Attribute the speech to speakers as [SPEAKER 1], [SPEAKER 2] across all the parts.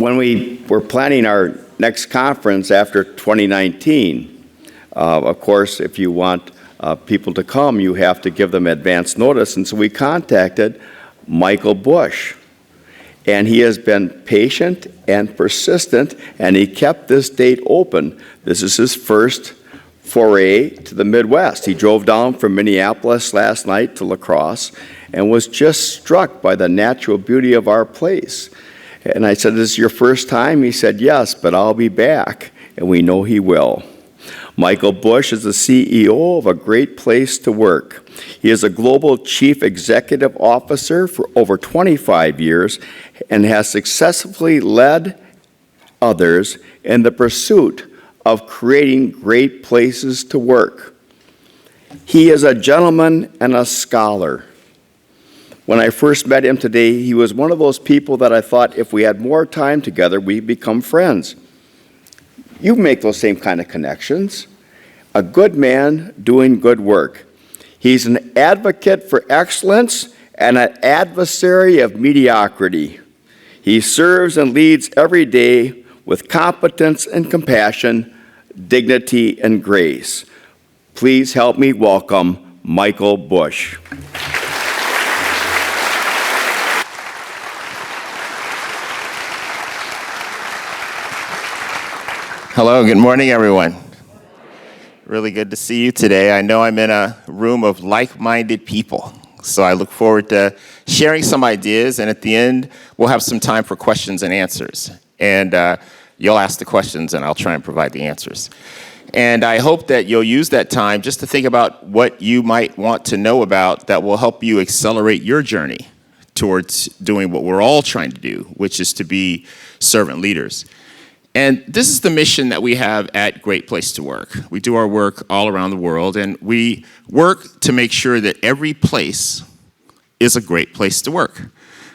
[SPEAKER 1] when we were planning our next conference after 2019, of course, if you want people to come, you have to give them advance notice. And so we contacted Michael Bush. And he has been patient and persistent, and he kept this date open. This is his first foray to the Midwest. He drove down from Minneapolis last night to La Crosse and was just struck by the natural beauty of our place. And I said, "This is your first time?" He said, "Yes, but I'll be back," and we know he will. Michael Bush is the CEO of a great place to work. He is a global chief executive officer for over 25 years and has successfully led others in the pursuit of creating great places to work. He is a gentleman and a scholar. When I first met him today, he was one of those people that I thought if we had more time together, we'd become friends. You make those same kind of connections. A good man doing good work. He's an advocate for excellence and an adversary of mediocrity. He serves and leads every day with competence and compassion, dignity and grace. Please help me welcome Michael Bush.
[SPEAKER 2] Hello, good morning, everyone. Really good to see you today. I know I'm in a room of like-minded people, so I look forward to sharing some ideas, and at the end, we'll have some time for questions and answers. And you'll ask the questions, and I'll try and provide the answers. And I hope that you'll use that time just to think about what you might want to know about that will help you accelerate your journey towards doing what we're all trying to do, which is to be servant leaders. And this is the mission that we have at Great Place to Work. We do our work all around the world, and we work to make sure that every place is a great place to work.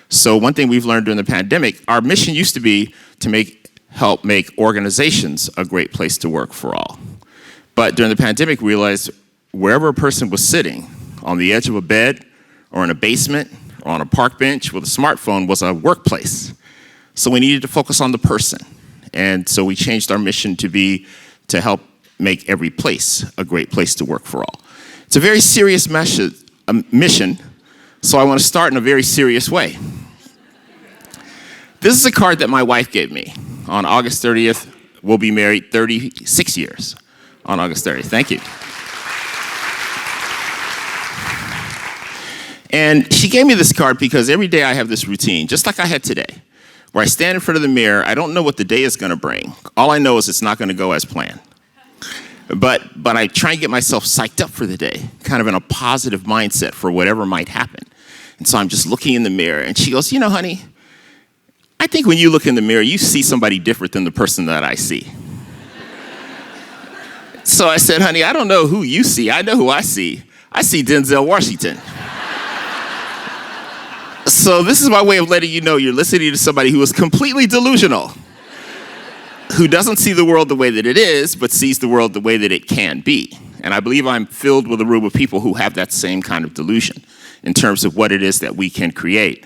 [SPEAKER 2] So one thing we've learned during the pandemic, our mission used to be to help make organizations a great place to work for all. But during the pandemic, we realized wherever a person was sitting, on the edge of a bed, or in a basement, or on a park bench with a smartphone, was a workplace. So we needed to focus on the person. And so we changed our mission to be to help make every place a great place to work for all. It's a very serious mission, so I want to start in a very serious way. This is a card that my wife gave me. On August 30th, we'll be married 36 years on August 30th. Thank you. And she gave me this card because every day I have this routine, just like I had today, where I stand in front of the mirror. I don't know what the day is going to bring. All I know is it's not going to go as planned. But I try and get myself psyched up for the day, kind of in a positive mindset for whatever might happen. And so I'm just looking in the mirror, and she goes, "You know, honey, I think when you look in the mirror, you see somebody different than the person that I see." So I said, "Honey, I don't know who you see. I know who I see. I see Denzel Washington." So this is my way of letting you know you're listening to somebody who is completely delusional, who doesn't see the world the way that it is, but sees the world the way that it can be. And I believe I'm filled with a room of people who have that same kind of delusion in terms of what it is that we can create.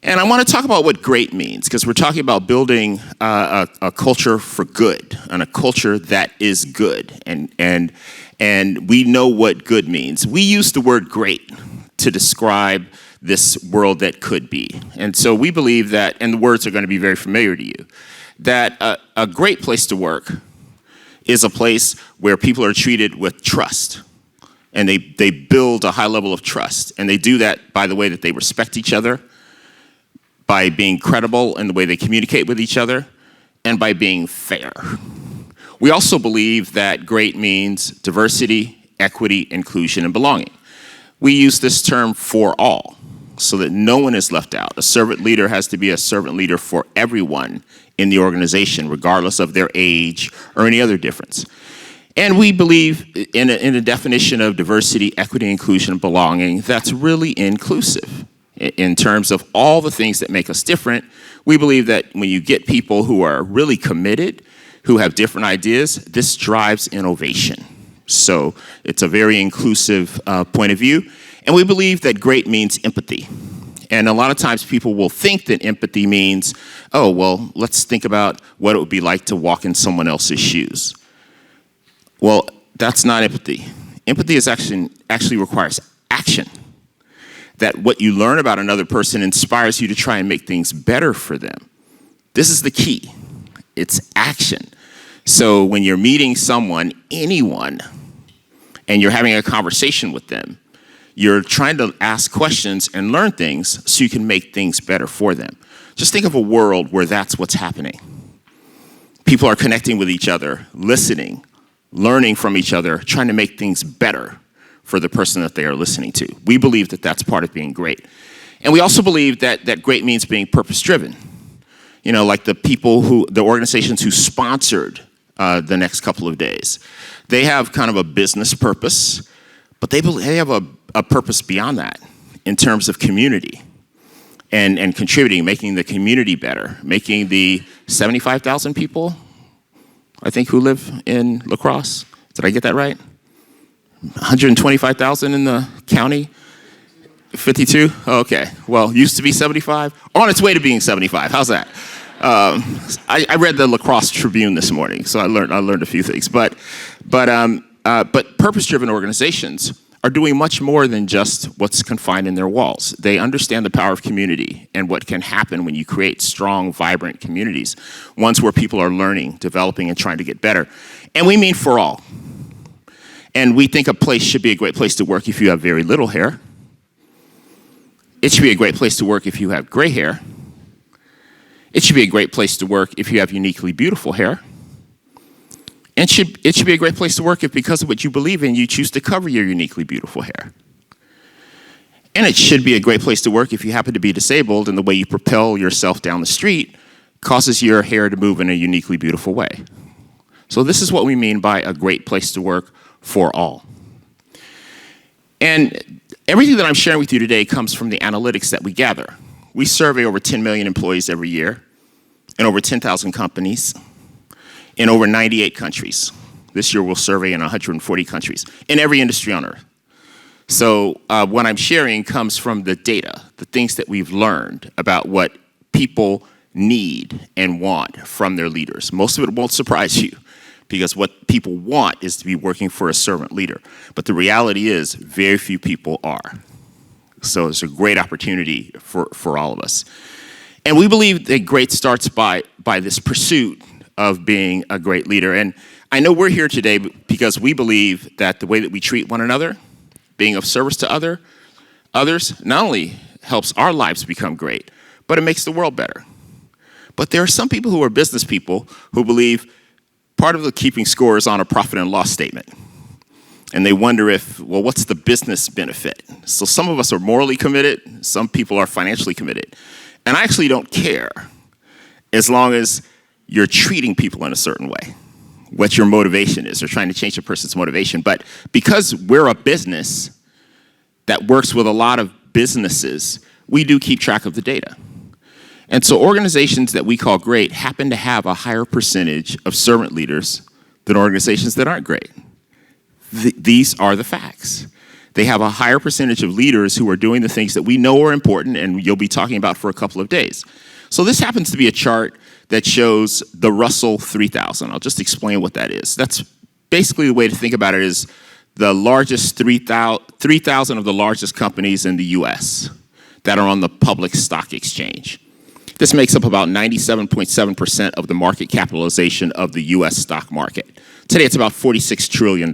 [SPEAKER 2] And I want to talk about what great means, because we're talking about building a culture for good, and a culture that is good. And we know what good means. We use the word great to describe this world that could be. And so we believe that, and the words are going to be very familiar to you, that a great place to work is a place where people are treated with trust. And they build a high level of trust. And they do that by the way that they respect each other, by being credible in the way they communicate with each other, and by being fair. We also believe that great means diversity, equity, inclusion, and belonging. We use this term for all, so that no one is left out. A servant leader has to be a servant leader for everyone in the organization, regardless of their age or any other difference. And we believe in a definition of diversity, equity, inclusion, and belonging that's really inclusive. In terms of all the things that make us different, we believe that when you get people who are really committed, who have different ideas, this drives innovation. So it's a very inclusive point of view. And we believe that great means empathy. And a lot of times people will think that empathy means, oh, well, let's think about what it would be like to walk in someone else's shoes. Well, that's not empathy. Empathy is actually requires action. That what you learn about another person inspires you to try and make things better for them. This is the key. It's action. So when you're meeting someone, anyone, and you're having a conversation with them, you're trying to ask questions and learn things so you can make things better for them. Just think of a world where that's what's happening. People are connecting with each other, listening, learning from each other, trying to make things better for the person that they are listening to. We believe that that's part of being great. And we also believe that great means being purpose-driven. You know, like the organizations who sponsored the next couple of days. They have kind of a business purpose, but they have a purpose beyond that in terms of community and contributing, making the community better, making the 75,000 people, I think, who live in La Crosse. Did I get that right? 125,000 in the county? 52? Okay. Well, used to be 75. On its way to being 75. How's that? I read the La Crosse Tribune this morning, so I learned a few things. But purpose-driven organizations are doing much more than just what's confined in their walls. They understand the power of community and what can happen when you create strong, vibrant communities, ones where people are learning, developing, and trying to get better. And we mean for all. And we think a place should be a great place to work if you have very little hair. It should be a great place to work if you have gray hair. It should be a great place to work if you have uniquely beautiful hair. And it should be a great place to work if, because of what you believe in, you choose to cover your uniquely beautiful hair. And it should be a great place to work if you happen to be disabled and the way you propel yourself down the street causes your hair to move in a uniquely beautiful way. So this is what we mean by a great place to work for all. And everything that I'm sharing with you today comes from the analytics that we gather. We survey over 10 million employees every year in over 10,000 companies in over 98 countries. This year we'll survey in 140 countries in every industry on earth. So what I'm sharing comes from the data, the things that we've learned about what people need and want from their leaders. Most of it won't surprise you because what people want is to be working for a servant leader. But the reality is very few people are. So it's a great opportunity for all of us. And we believe that great starts by this pursuit of being a great leader. And I know we're here today because we believe that the way that we treat one another, being of service to others, not only helps our lives become great, but it makes the world better. But there are some people who are business people who believe part of the keeping score is on a profit and loss statement. And they wonder what's the business benefit? So some of us are morally committed, some people are financially committed. And I actually don't care as long as you're treating people in a certain way, what your motivation is, or trying to change a person's motivation. But because we're a business that works with a lot of businesses, we do keep track of the data. And so organizations that we call great happen to have a higher percentage of servant leaders than organizations that aren't great. These are the facts. They have a higher percentage of leaders who are doing the things that we know are important and you'll be talking about for a couple of days. So this happens to be a chart that shows the Russell 3000. I'll just explain what that is. That's basically the way to think about it is the largest 3,000 of the largest companies in the US that are on the public stock exchange. This makes up about 97.7% of the market capitalization of the US stock market. Today it's about $46 trillion.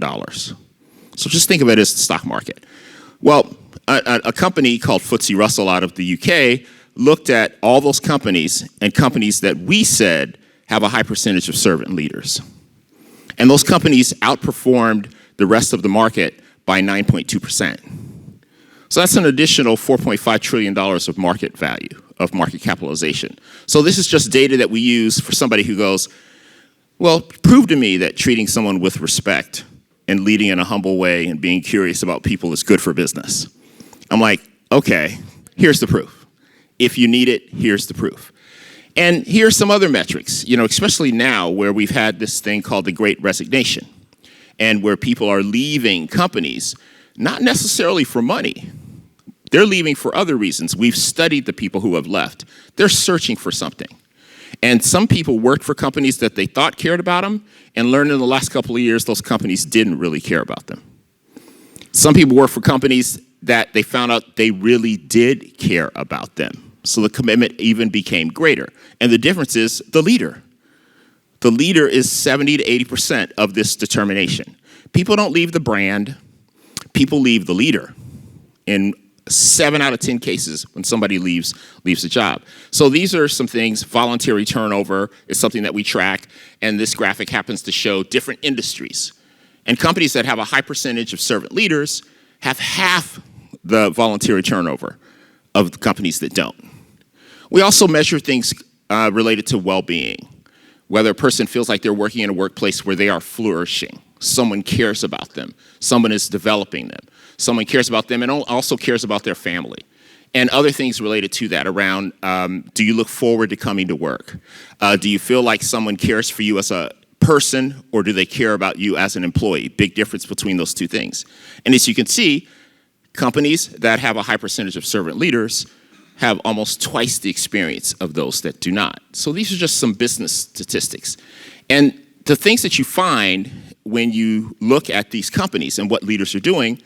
[SPEAKER 2] So just think of it as the stock market. Well, a company called FTSE Russell out of the UK looked at all those companies and companies that we said have a high percentage of servant leaders. And those companies outperformed the rest of the market by 9.2%. So that's an additional $4.5 trillion of market value, of market capitalization. So this is just data that we use for somebody who goes, well, prove to me that treating someone with respect and leading in a humble way and being curious about people is good for business. I'm like, okay, here's the proof. If you need it, here's the proof. And here's some other metrics, especially now where we've had this thing called the Great Resignation and where people are leaving companies, not necessarily for money. They're leaving for other reasons. We've studied the people who have left. They're searching for something. And some people worked for companies that they thought cared about them and learned in the last couple of years those companies didn't really care about them. Some people work for companies that they found out they really did care about them. So the commitment even became greater. And the difference is the leader. The leader is 70 to 80% of this determination. People don't leave the brand. People leave the leader in 7 out of 10 cases when somebody leaves a job. So these are some things. Voluntary turnover is something that we track, and this graphic happens to show different industries. And companies that have a high percentage of servant leaders have half the voluntary turnover of the companies that don't. We also measure things related to well-being, whether a person feels like they're working in a workplace where they are flourishing. Someone cares about them. Someone is developing them. Someone cares about them and also cares about their family. And other things related to that around, do you look forward to coming to work? Do you feel like someone cares for you as a person, or do they care about you as an employee? Big difference between those two things. And as you can see, companies that have a high percentage of servant leaders have almost twice the experience of those that do not. So these are just some business statistics. And the things that you find when you look at these companies and what leaders are doing,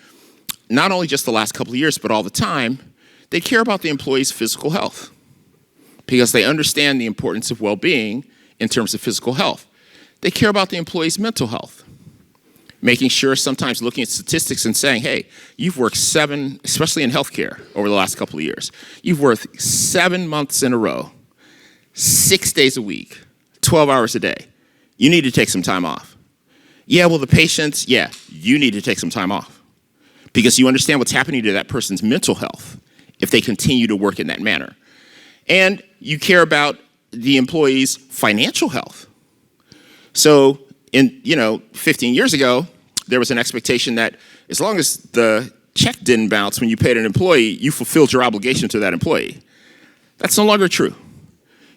[SPEAKER 2] not only just the last couple of years, but all the time, they care about the employee's physical health because they understand the importance of well-being in terms of physical health. They care about the employee's mental health, making sure, sometimes looking at statistics and saying, hey, you've worked 7, especially in healthcare over the last couple of years, you've worked 7 months in a row, 6 days a week, 12 hours a day. You need to take some time off. Yeah, well, the patients, yeah, you need to take some time off because you understand what's happening to that person's mental health if they continue to work in that manner. And you care about the employee's financial health. So 15 years ago, there was an expectation that as long as the check didn't bounce when you paid an employee, you fulfilled your obligation to that employee. That's no longer true.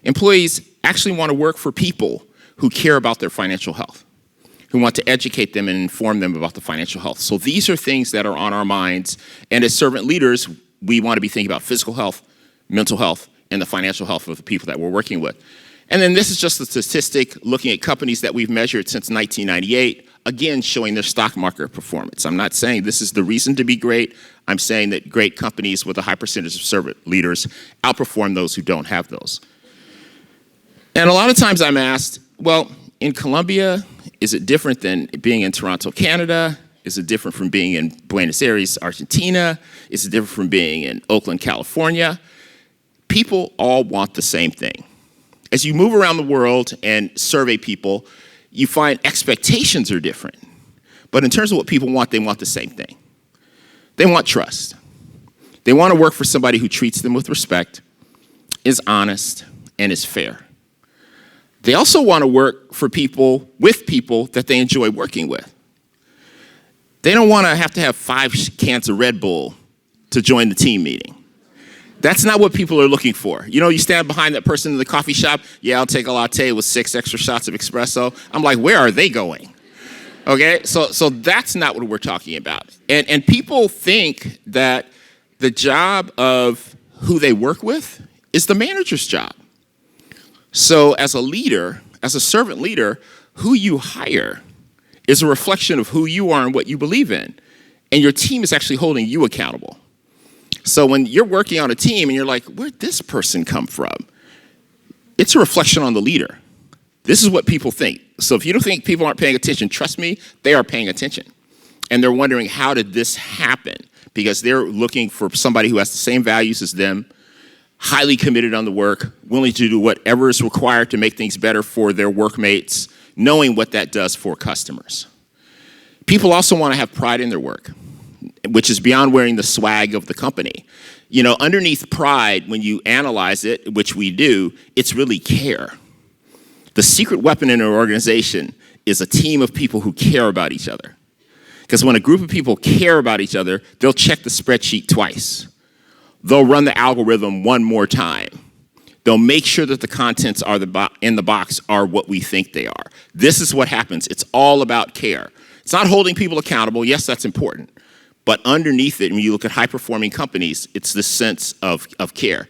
[SPEAKER 2] Employees actually want to work for people who care about their financial health, who want to educate them and inform them about the financial health. So these are things that are on our minds. And as servant leaders, we want to be thinking about physical health, mental health, and the financial health of the people that we're working with. And then this is just a statistic looking at companies that we've measured since 1998, again, showing their stock market performance. I'm not saying this is the reason to be great. I'm saying that great companies with a high percentage of servant leaders outperform those who don't have those. And a lot of times I'm asked, well, in Colombia, is it different than being in Toronto, Canada? Is it different from being in Buenos Aires, Argentina? Is it different from being in Oakland, California? People all want the same thing. As you move around the world and survey people, you find expectations are different. But in terms of what people want, they want the same thing. They want trust. They want to work for somebody who treats them with respect, is honest, and is fair. They also want to work for people, with people that they enjoy working with. They don't want to have 5 cans of Red Bull to join the team meeting. That's not what people are looking for. You stand behind that person in the coffee shop, yeah, I'll take a latte with 6 extra shots of espresso. I'm like, where are they going? Okay, so that's not what we're talking about. And people think that the job of who they work with is the manager's job. So as a leader, as a servant leader, who you hire is a reflection of who you are and what you believe in. And your team is actually holding you accountable. So when you're working on a team and you're like, where'd this person come from? It's a reflection on the leader. This is what people think. So if you don't think people aren't paying attention, trust me, they are paying attention. And they're wondering, how did this happen? Because they're looking for somebody who has the same values as them, highly committed on the work, willing to do whatever is required to make things better for their workmates, knowing what that does for customers. People also want to have pride in their work, which is beyond wearing the swag of the company. Underneath pride, when you analyze it, which we do, it's really care. The secret weapon in an organization is a team of people who care about each other. Because when a group of people care about each other, they'll check the spreadsheet twice. They'll run the algorithm one more time. They'll make sure that the contents are in the box are what we think they are. This is what happens. It's all about care. It's not holding people accountable. Yes, that's important. But underneath it, when you look at high-performing companies, it's this sense of care.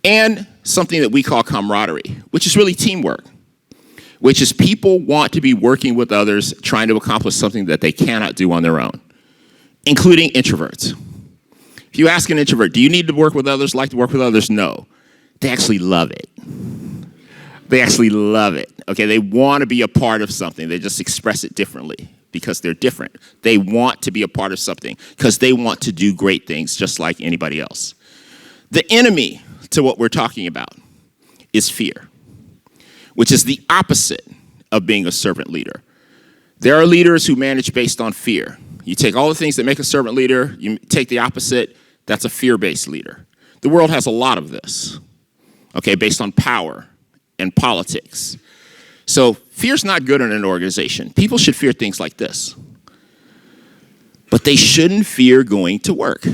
[SPEAKER 2] And something that we call camaraderie, which is really teamwork, which is people want to be working with others, trying to accomplish something that they cannot do on their own, including introverts. If you ask an introvert, do you need to work with others, like to work with others? No. They actually love it. They actually love it. Okay, they want to be a part of something. They just express it differently because they're different. They want to be a part of something because they want to do great things just like anybody else. The enemy to what we're talking about is fear, which is the opposite of being a servant leader. There are leaders who manage based on fear. You take all the things that make a servant leader, you take the opposite, that's a fear-based leader. The world has a lot of this, okay, based on power and politics. So fear's not good in an organization. People should fear things like this. But they shouldn't fear going to work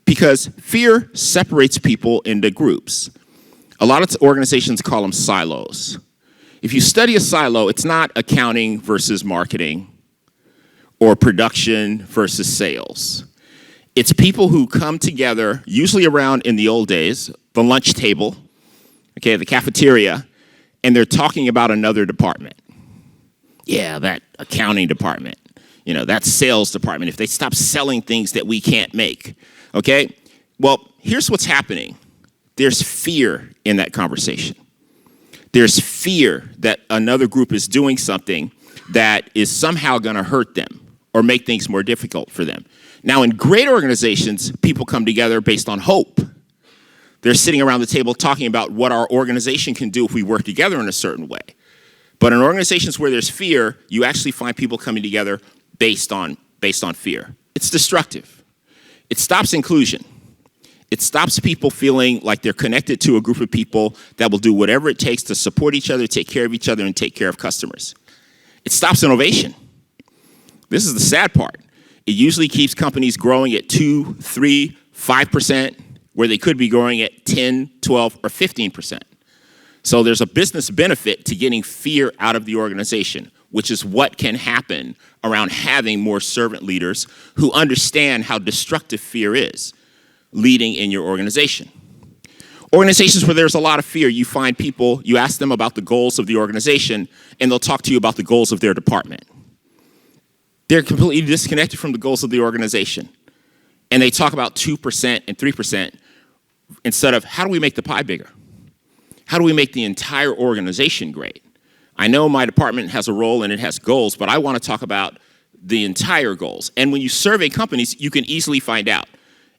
[SPEAKER 2] because fear separates people into groups. A lot of organizations call them silos. If you study a silo, it's not accounting versus marketing or production versus sales. It's people who come together, usually around, in the old days, the lunch table, okay, the cafeteria, and they're talking about another department. Yeah, that accounting department, that sales department, if they stop selling things that we can't make, okay? Well, here's what's happening. There's fear in that conversation. There's fear that another group is doing something that is somehow going to hurt them or make things more difficult for them. Now, in great organizations, people come together based on hope. They're sitting around the table talking about what our organization can do if we work together in a certain way. But in organizations where there's fear, you actually find people coming together based on fear. It's destructive. It stops inclusion. It stops people feeling like they're connected to a group of people that will do whatever it takes to support each other, take care of each other, and take care of customers. It stops innovation. This is the sad part. It usually keeps companies growing at 2, 3, 5%, where they could be growing at 10, 12, or 15%. So there's a business benefit to getting fear out of the organization, which is what can happen around having more servant leaders who understand how destructive fear is leading in your organization. Organizations where there's a lot of fear, you find people, you ask them about the goals of the organization, and they'll talk to you about the goals of their department. They're completely disconnected from the goals of the organization. And they talk about 2% and 3% instead of how do we make the pie bigger? How do we make the entire organization great? I know my department has a role and it has goals, but I want to talk about the entire goals. And when you survey companies, you can easily find out.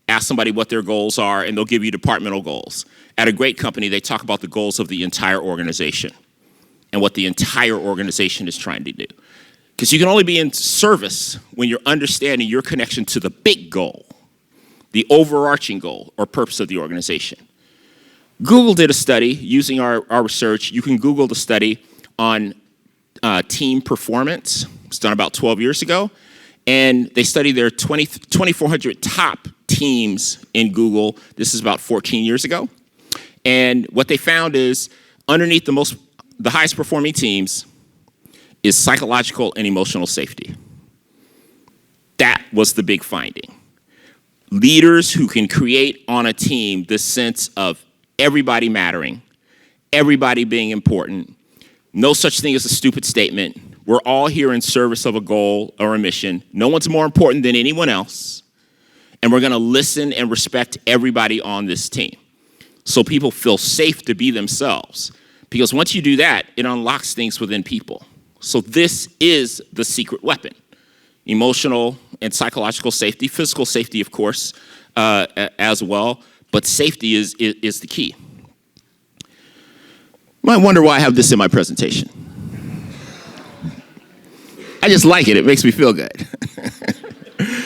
[SPEAKER 2] Ask somebody what their goals are, and they'll give you departmental goals. At a great company, they talk about the goals of the entire organization and what the entire organization is trying to do. Because you can only be in service when you're understanding your connection to the big goal, the overarching goal or purpose of the organization. Google did a study using our research. You can Google the study on team performance. It was done about 12 years ago. And they studied their 2,400 top teams in Google. This is about 14 years ago. And what they found is underneath the highest performing teams is psychological and emotional safety. That was the big finding. Leaders who can create on a team this sense of everybody mattering, everybody being important, no such thing as a stupid statement. We're all here in service of a goal or a mission. No one's more important than anyone else. And we're going to listen and respect everybody on this team so people feel safe to be themselves. Because once you do that, it unlocks things within people. So this is the secret weapon. Emotional and psychological safety, physical safety, of course, as well. But safety is the key. You might wonder why I have this in my presentation. I just like it. It makes me feel good.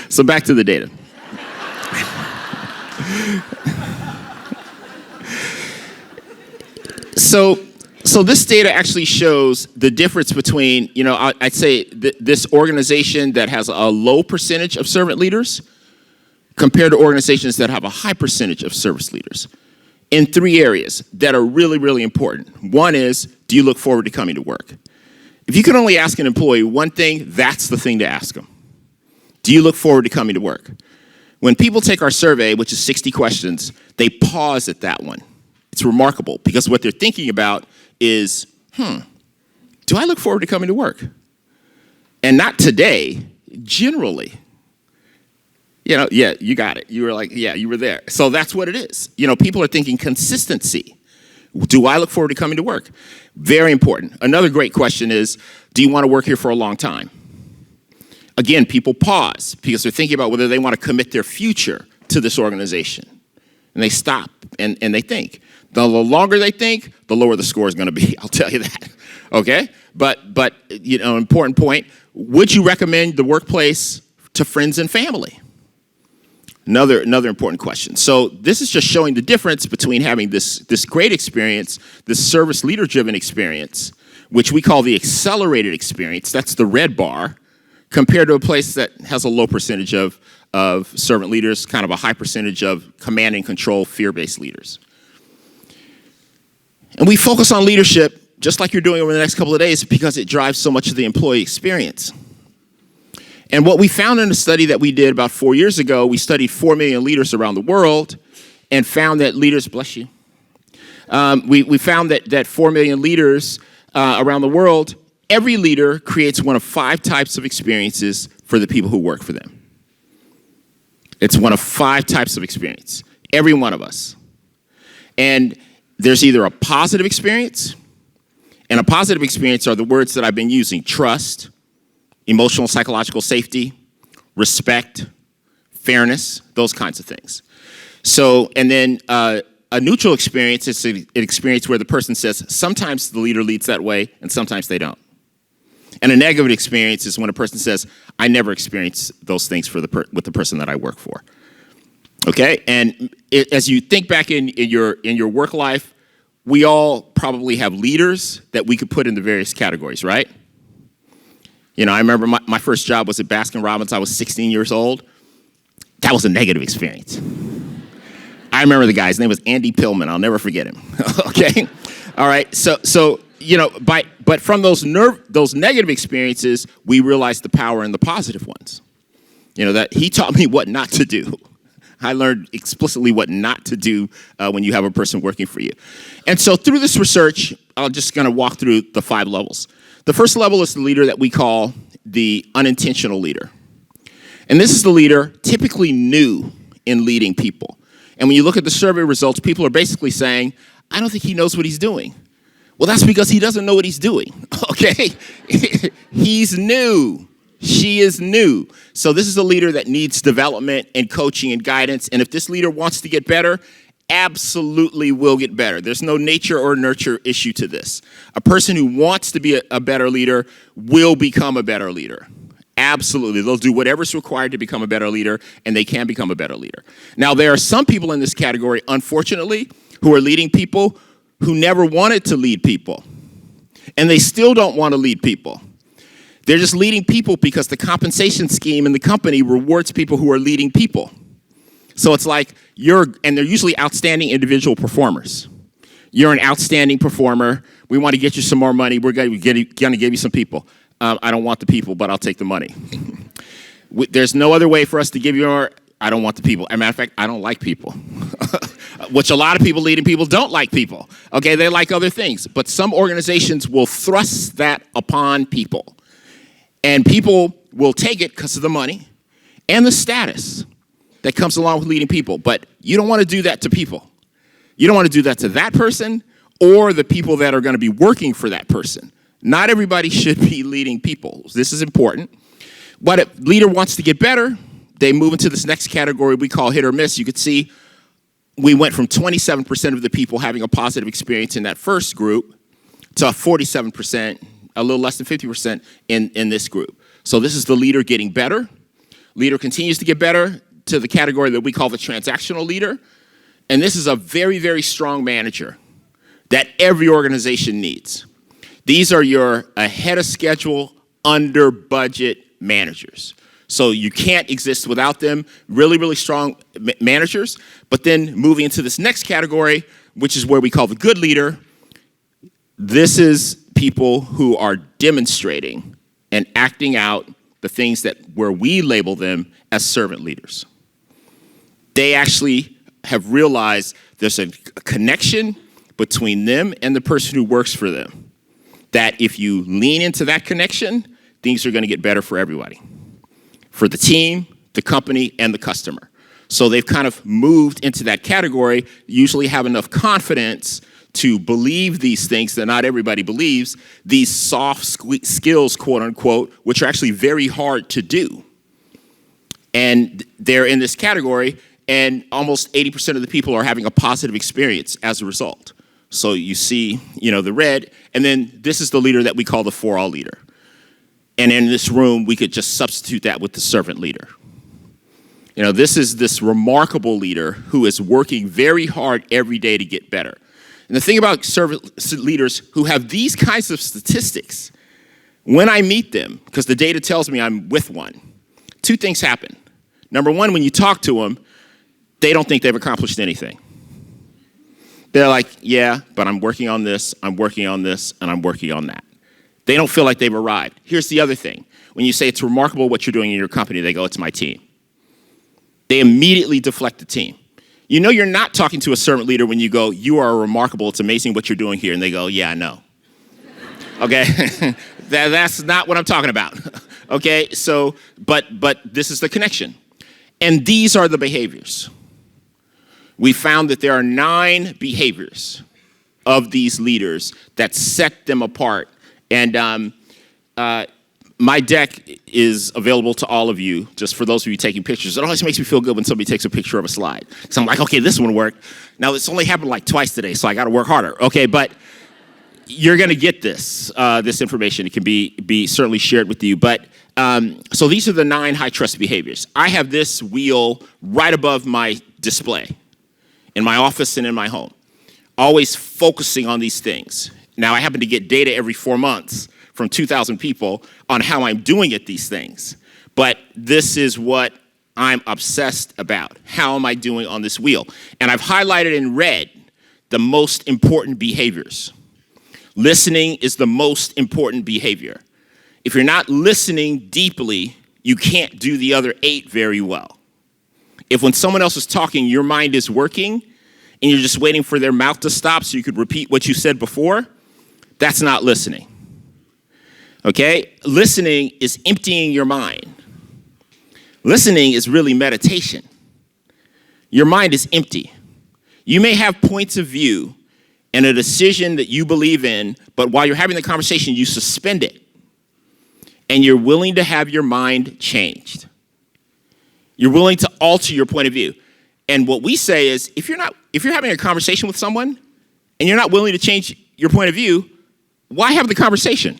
[SPEAKER 2] So back to the data. So this data actually shows the difference between, I'd say this organization that has a low percentage of servant leaders compared to organizations that have a high percentage of service leaders in 3 areas that are really, really important. One is, do you look forward to coming to work? If you can only ask an employee one thing, that's the thing to ask them. Do you look forward to coming to work? When people take our survey, which is 60 questions, they pause at that one. It's remarkable because what they're thinking about is, do I look forward to coming to work? And not today, generally. Yeah, you got it. You were like, yeah, you were there. So that's what it is. People are thinking consistency. Do I look forward to coming to work? Very important. Another great question is, do you want to work here for a long time? Again, people pause because they're thinking about whether they want to commit their future to this organization. And they stop and they think. The longer they think, the lower the score is going to be. I'll tell you that. Okay? But important point, would you recommend the workplace to friends and family? Another important question. So this is just showing the difference between having this great experience, this service leader-driven experience, which we call the accelerated experience, that's the red bar, compared to a place that has a low percentage of servant leaders, kind of a high percentage of command and control, fear-based leaders. And we focus on leadership, just like you're doing over the next couple of days, because it drives so much of the employee experience. And what we found in a study that we did about 4 years ago, we studied 4 million leaders around the world and found that leaders, bless you, we found that 4 million leaders around the world, every leader creates one of 5 types of experiences for the people who work for them. It's one of 5 types of experience, every one of us. And there's either a positive experience, and a positive experience are the words that I've been using: trust, emotional, psychological safety, respect, fairness, those kinds of things. So, and then a neutral experience is an experience where the person says, sometimes the leader leads that way, and sometimes they don't. And a negative experience is when a person says, I never experience those things with the person that I work for. Okay, and as you think back in your work life, we all probably have leaders that we could put in the various categories, right? I remember my first job was at Baskin-Robbins. I was 16 years old. That was a negative experience. I remember the guy's name was Andy Pillman. I'll never forget him. Okay, all right. So but from those negative experiences, we realized the power in the positive ones. That he taught me what not to do. I learned explicitly what not to do when you have a person working for you. And so through this research, I'm just going to walk through the 5 levels. The first level is the leader that we call the unintentional leader. And this is the leader typically new in leading people. And when you look at the survey results, people are basically saying, I don't think he knows what he's doing. Well, that's because he doesn't know what he's doing, okay? He's new. She is new. So this is a leader that needs development and coaching and guidance. And if this leader wants to get better, absolutely will get better. There's no nature or nurture issue to this. A person who wants to be a better leader will become a better leader. Absolutely. They'll do whatever's required to become a better leader, and they can become a better leader. Now, there are some people in this category, unfortunately, who are leading people who never wanted to lead people. And they still don't want to lead people. They're just leading people because the compensation scheme in the company rewards people who are leading people. So it's like and they're usually outstanding individual performers. You're an outstanding performer. We want to get you some more money. We're going to give you some people. I don't want the people, but I'll take the money. There's no other way for us to give you more. I don't want the people. As a matter of fact, I don't like people. Which a lot of people leading people don't like people. Okay, they like other things. But some organizations will thrust that upon people. And people will take it because of the money and the status that comes along with leading people. But you don't want to do that to people. You don't want to do that to that person or the people that are going to be working for that person. Not everybody should be leading people. This is important. But if a leader wants to get better, they move into this next category we call hit or miss. You could see we went from 27% of the people having a positive experience in that first group to 47%, a little less than 50% in this group. So this is the leader getting better. Leader continues to get better to the category that we call the transactional leader. And this is a very, very strong manager that every organization needs. These are your ahead of schedule, under budget managers. So you can't exist without them. Really, really strong managers. But then moving into this next category, which is where we call the good leader, this is people who are demonstrating and acting out the things where we label them as servant leaders. They actually have realized there's a connection between them and the person who works for them. That if you lean into that connection, things are going to get better for everybody. For the team, the company, and the customer. So they've kind of moved into that category, usually have enough confidence to believe these things that not everybody believes, these soft skills, quote unquote, which are actually very hard to do. And they're in this category, and almost 80% of the people are having a positive experience as a result. So you see, the red, and then this is the leader that we call the for-all leader. And in this room, we could just substitute that with the servant leader. This is this remarkable leader who is working very hard every day to get better. And the thing about servant leaders who have these kinds of statistics, when I meet them, because the data tells me I'm with one, two things happen. Number one, when you talk to them, they don't think they've accomplished anything. They're like, yeah, but I'm working on this, I'm working on this, and I'm working on that. They don't feel like they've arrived. Here's the other thing. When you say it's remarkable what you're doing in your company, they go, it's my team. They immediately deflect the team. You're not talking to a servant leader when you go, you are remarkable, it's amazing what you're doing here. And they go, yeah, I know. Okay? That's not what I'm talking about. Okay? So, but this is the connection. And these are the behaviors. We found that there are 9 behaviors of these leaders that set them apart. And my deck is available to all of you, just for those of you taking pictures. It always makes me feel good when somebody takes a picture of a slide. So I'm like, okay, this one worked. Now, this only happened like twice today, so I got to work harder. Okay, but you're going to get this information. It can be certainly shared with you. But so these are the 9 high-trust behaviors. I have this wheel right above my display in my office and in my home, always focusing on these things. Now, I happen to get data every 4 months from 2,000 people on how I'm doing at these things. But this is what I'm obsessed about. How am I doing on this wheel? And I've highlighted in red the most important behaviors. Listening is the most important behavior. If you're not listening deeply, you can't do the other 8 very well. If when someone else is talking, your mind is working, and you're just waiting for their mouth to stop so you could repeat what you said before, that's not listening. Okay? Listening is emptying your mind. Listening is really meditation. Your mind is empty. You may have points of view and a decision that you believe in, but while you're having the conversation, you suspend it. And you're willing to have your mind changed. You're willing to alter your point of view. And what we say is, if you're having a conversation with someone and you're not willing to change your point of view, why have the conversation?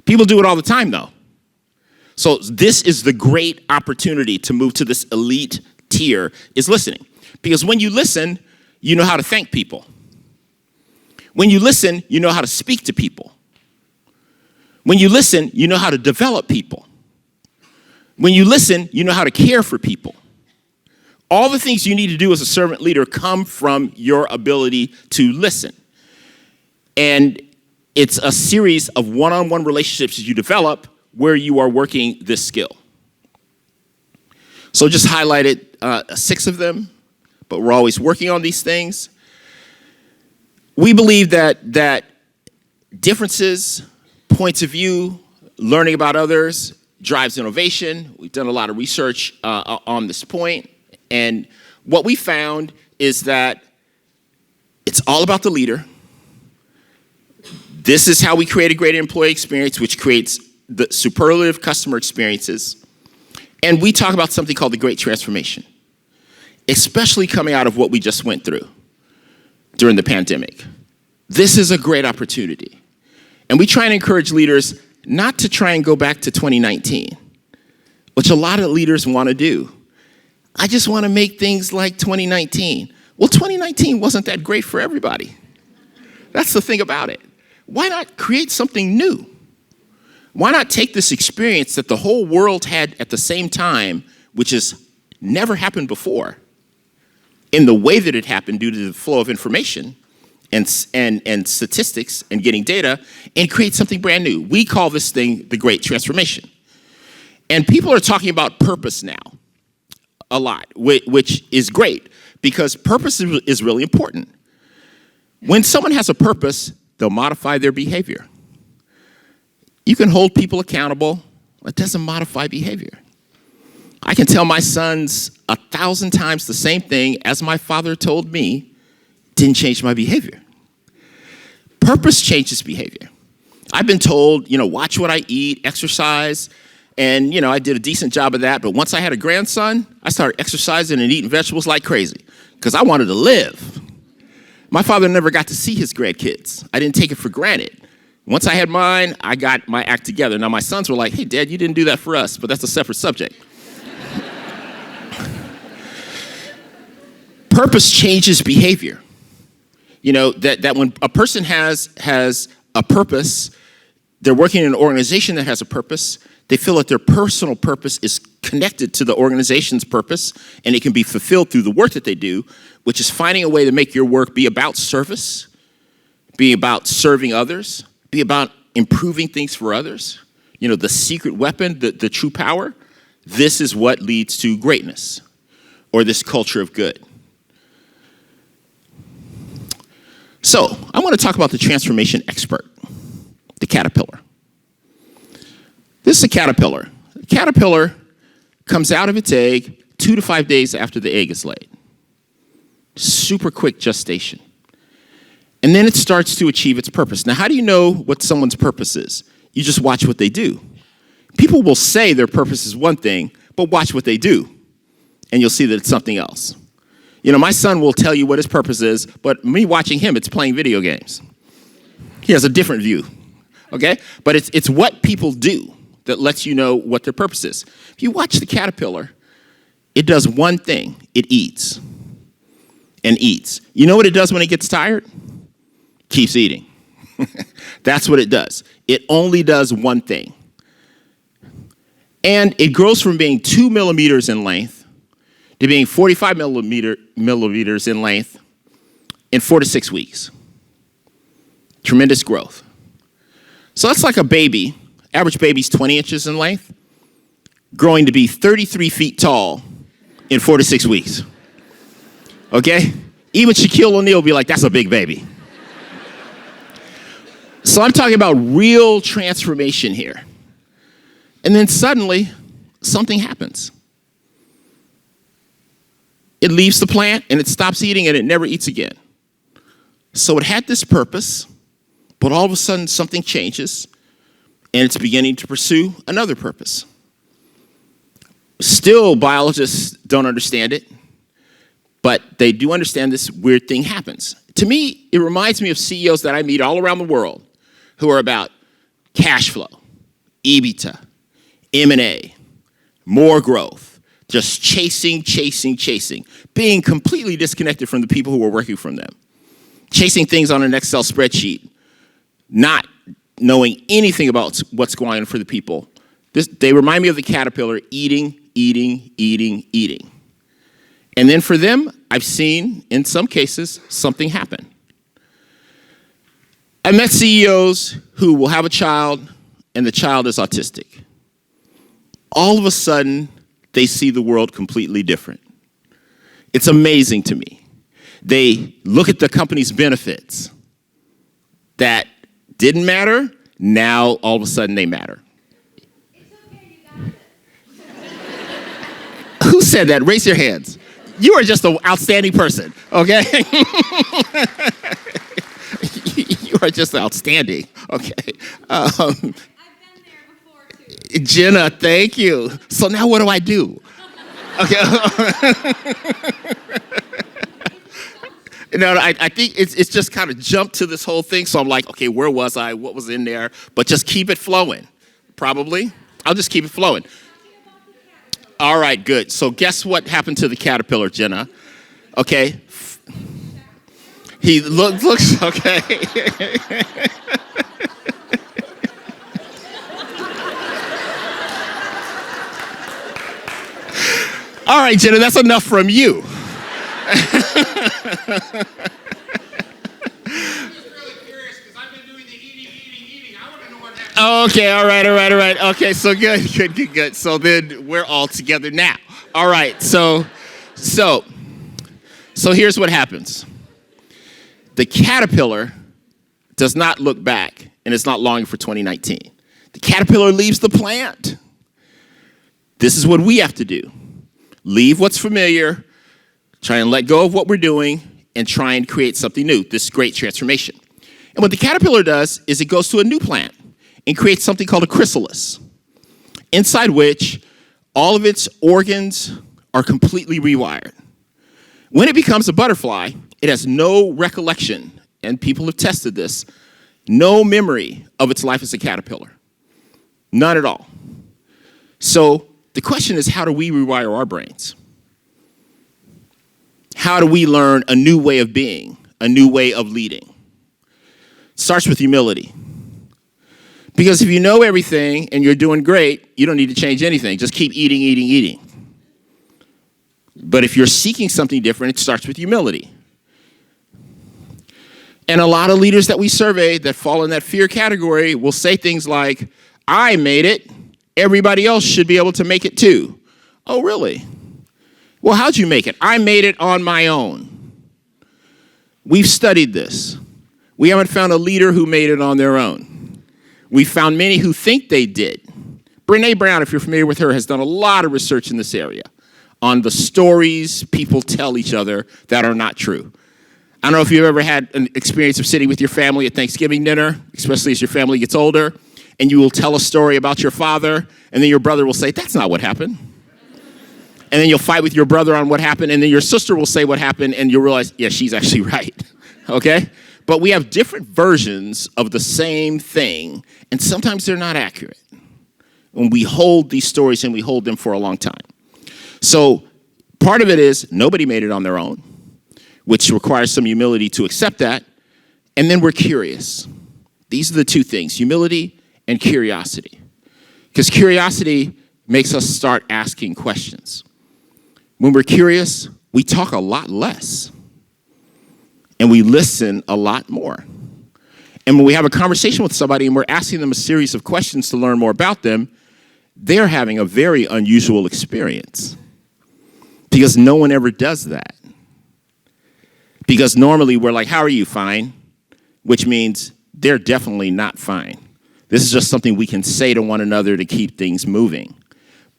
[SPEAKER 2] People do it all the time, though. So this is the great opportunity to move to this elite tier, is listening. Because when you listen, you know how to thank people. When you listen, you know how to speak to people. When you listen, you know how to develop people. When you listen, you know how to care for people. All the things you need to do as a servant leader come from your ability to listen. And it's a series of one-on-one relationships that you develop where you are working this skill. So just highlighted 6 of them, but we're always working on these things. We believe that differences, points of view, learning about others drives innovation. We've done a lot of research on this point. And what we found is that it's all about the leader. This is how we create a great employee experience, which creates the superlative customer experiences. And we talk about something called the Great Transformation, especially coming out of what we just went through during the pandemic. This is a great opportunity. And we try and encourage leaders not to try and go back to 2019, which a lot of leaders want to do. I just want to make things like 2019. Well, 2019 wasn't that great for everybody. That's the thing about it. Why not create something new? Why not take this experience that the whole world had at the same time, which has never happened before, in the way that it happened due to the flow of information and statistics and getting data, and create something brand new? We call this thing the Great Transformation. And people are talking about purpose now. a lot, which is great because purpose is really important. When someone has a purpose, they'll modify their behavior. You can hold people accountable. It doesn't modify behavior. I can tell my sons 1,000 times the same thing as my father told me, didn't change my behavior. Purpose changes behavior. I've been told, watch what I eat, exercise, and, I did a decent job of that. But once I had a grandson, I started exercising and eating vegetables like crazy because I wanted to live. My father never got to see his grandkids. I didn't take it for granted. Once I had mine, I got my act together. Now, my sons were like, hey, Dad, you didn't do that for us, but that's a separate subject. Purpose changes behavior. That when a person has a purpose, they're working in an organization that has a purpose, they feel that their personal purpose is connected to the organization's purpose, and it can be fulfilled through the work that they do, which is finding a way to make your work be about service, be about serving others, be about improving things for others. The secret weapon, the true power. This is what leads to greatness or this culture of good. So I want to talk about the transformation expert, the caterpillar. This is a caterpillar. A caterpillar comes out of its egg 2 to 5 days after the egg is laid. Super quick gestation. And then it starts to achieve its purpose. Now, how do you know what someone's purpose is? You just watch what they do. People will say their purpose is one thing, but watch what they do, and you'll see that it's something else. My son will tell you what his purpose is, but me watching him, it's playing video games. He has a different view, okay? But it's what people do that lets you know what their purpose is. If you watch the caterpillar, it does one thing. It eats and eats. You know what it does when it gets tired? Keeps eating. That's what it does. It only does one thing. And it grows from being 2 millimeters in length to being 45 millimeters in length in 4 to 6 weeks. Tremendous growth. So that's like a baby. Average baby's 20 inches in length, growing to be 33 feet tall in 4 to 6 weeks. Okay? Even Shaquille O'Neal will be like, that's a big baby. So I'm talking about real transformation here. And then suddenly, something happens. It leaves the plant, and it stops eating, and it never eats again. So it had this purpose, but all of a sudden something changes, and it's beginning to pursue another purpose. Still, biologists don't understand it, but they do understand this weird thing happens. To me, it reminds me of CEOs that I meet all around the world who are about cash flow, EBITDA, M&A, more growth, just chasing, being completely disconnected from the people who are working from them, chasing things on an Excel spreadsheet, not knowing anything about what's going on for the people. They remind me of the caterpillar, eating. And then for them, I've seen, in some cases, something happen. I met CEOs who will have a child, and the child is autistic. All of a sudden, they see the world completely different. It's amazing to me. They look at the company's benefits that didn't matter, now all of a sudden they matter.
[SPEAKER 3] It's okay, you got it.
[SPEAKER 2] Who said that? Raise your hands. You are just an outstanding person, okay? You are just outstanding, okay?
[SPEAKER 3] I've been there before, too.
[SPEAKER 2] Jenna, thank you. So now what do I do? Okay. No, I think it's just kind of jumped to this whole thing. So I'm like, okay, where was I? What was in there? But just keep it flowing, probably. I'll just keep it flowing. All right, good. So guess what happened to the caterpillar, Jenna? Okay. He looks okay. All right, Jenna, that's enough from you.
[SPEAKER 4] I'm just really curious because I've been doing the eating. I want to know what happened.
[SPEAKER 2] Okay, all right. Okay, so good. So then we're all together now. All right, so here's what happens. The caterpillar does not look back and it's not longing for 2019. The caterpillar leaves the plant. This is what we have to do. Leave what's familiar, try and let go of what we're doing, and try and create something new, this great transformation. And what the caterpillar does is it goes to a new plant and creates something called a chrysalis, inside which all of its organs are completely rewired. When it becomes a butterfly, it has no recollection, and people have tested this, no memory of its life as a caterpillar. None at all. So the question is, how do we rewire our brains? How do we learn a new way of being, a new way of leading? It starts with humility. Because if you know everything and you're doing great, you don't need to change anything. Just keep eating. But if you're seeking something different, it starts with humility. And a lot of leaders that we survey that fall in that fear category will say things like, I made it, everybody else should be able to make it too. Oh, really? Well, how'd you make it? I made it on my own. We've studied this. We haven't found a leader who made it on their own. We found many who think they did. Brene Brown, if you're familiar with her, has done a lot of research in this area on the stories people tell each other that are not true. I don't know if you've ever had an experience of sitting with your family at Thanksgiving dinner, especially as your family gets older, and you will tell a story about your father, and then your brother will say, that's not what happened. And then you'll fight with your brother on what happened, and then your sister will say what happened, and you'll realize, yeah, she's actually right, okay? But we have different versions of the same thing, and sometimes they're not accurate. And we hold these stories, and we hold them for a long time. So part of it is nobody made it on their own, which requires some humility to accept that, and then we're curious. These are the two things, humility and curiosity. Because curiosity makes us start asking questions. When we're curious, we talk a lot less. And we listen a lot more. And when we have a conversation with somebody and we're asking them a series of questions to learn more about them, they're having a very unusual experience. Because no one ever does that. Because normally we're like, how are you? Fine. Which means they're definitely not fine. This is just something we can say to one another to keep things moving.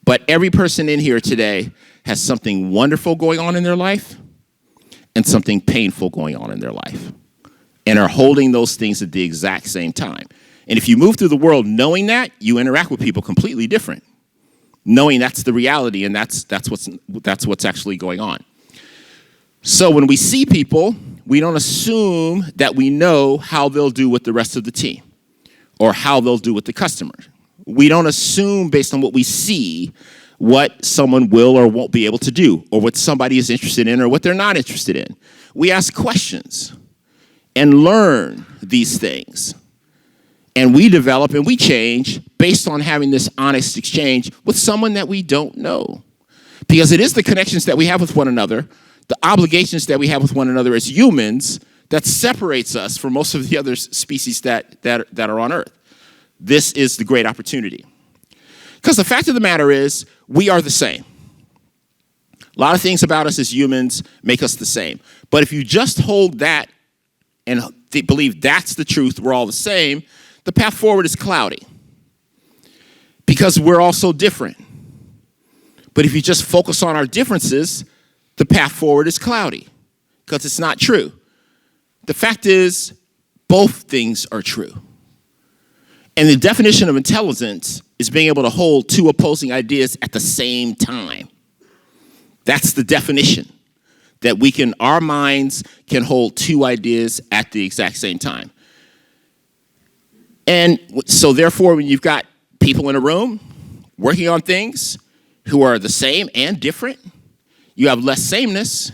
[SPEAKER 2] But every person in here today has something wonderful going on in their life and something painful going on in their life, and are holding those things at the exact same time. And if you move through the world knowing that, you interact with people completely different, knowing that's the reality and that's what's actually going on. So when we see people, we don't assume that we know how they'll do with the rest of the team or how they'll do with the customer. We don't assume based on what we see what someone will or won't be able to do, or what somebody is interested in or what they're not interested in. We ask questions and learn these things. And we develop and we change based on having this honest exchange with someone that we don't know. Because it is the connections that we have with one another, the obligations that we have with one another as humans, that separates us from most of the other species that are on Earth. This is the great opportunity. Because the fact of the matter is, we are the same. A lot of things about us as humans make us the same. But if you just hold that and believe that's the truth, we're all the same, the path forward is cloudy. Because we're all so different. But if you just focus on our differences, the path forward is cloudy. Because it's not true. The fact is, both things are true. And the definition of intelligence is being able to hold two opposing ideas at the same time. That's the definition. That our minds can hold two ideas at the exact same time. And so therefore, when you've got people in a room working on things who are the same and different, you have less sameness,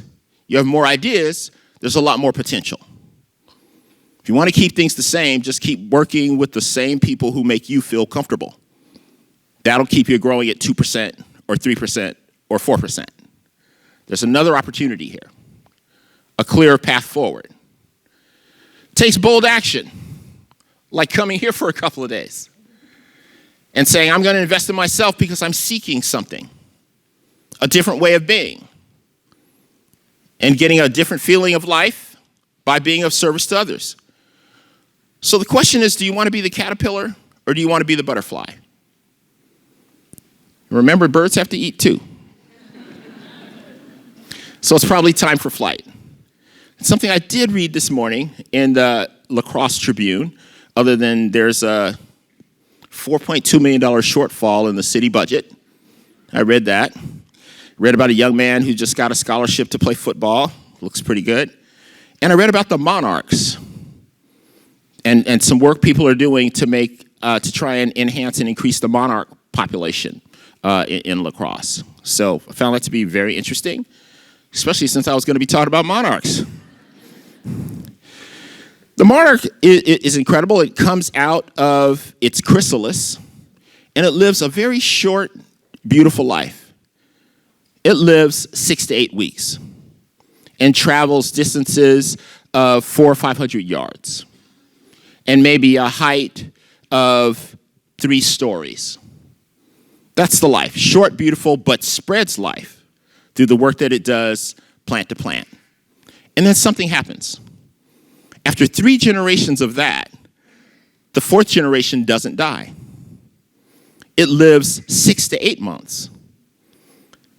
[SPEAKER 2] you have more ideas, there's a lot more potential. If you want to keep things the same, just keep working with the same people who make you feel comfortable. That'll keep you growing at 2% or 3% or 4%. There's another opportunity here, a clearer path forward. It takes bold action, like coming here for a couple of days. and saying, I'm going to invest in myself because I'm seeking something, a different way of being, and getting a different feeling of life by being of service to others. So the question is, do you want to be the caterpillar or do you want to be the butterfly? Remember, birds have to eat too. So it's probably time for flight. Something I did read this morning in the La Crosse Tribune, other than there's a $4.2 million shortfall in the city budget. I read that. Read about a young man who just got a scholarship to play football. Looks pretty good. And I read about the monarchs and some work people are doing to try and enhance and increase the monarch population in La Crosse. So I found that to be very interesting, especially since I was going to be talking about monarchs. The monarch is incredible. It comes out of its chrysalis, and it lives a very short, beautiful life. It lives 6 to 8 weeks and travels distances of 400 or 500 yards and maybe a height of 3 stories. That's the life. Short, beautiful, but spreads life through the work that it does plant to plant. And then something happens. After 3 generations of that, the 4th generation doesn't die. It lives 6 to 8 months,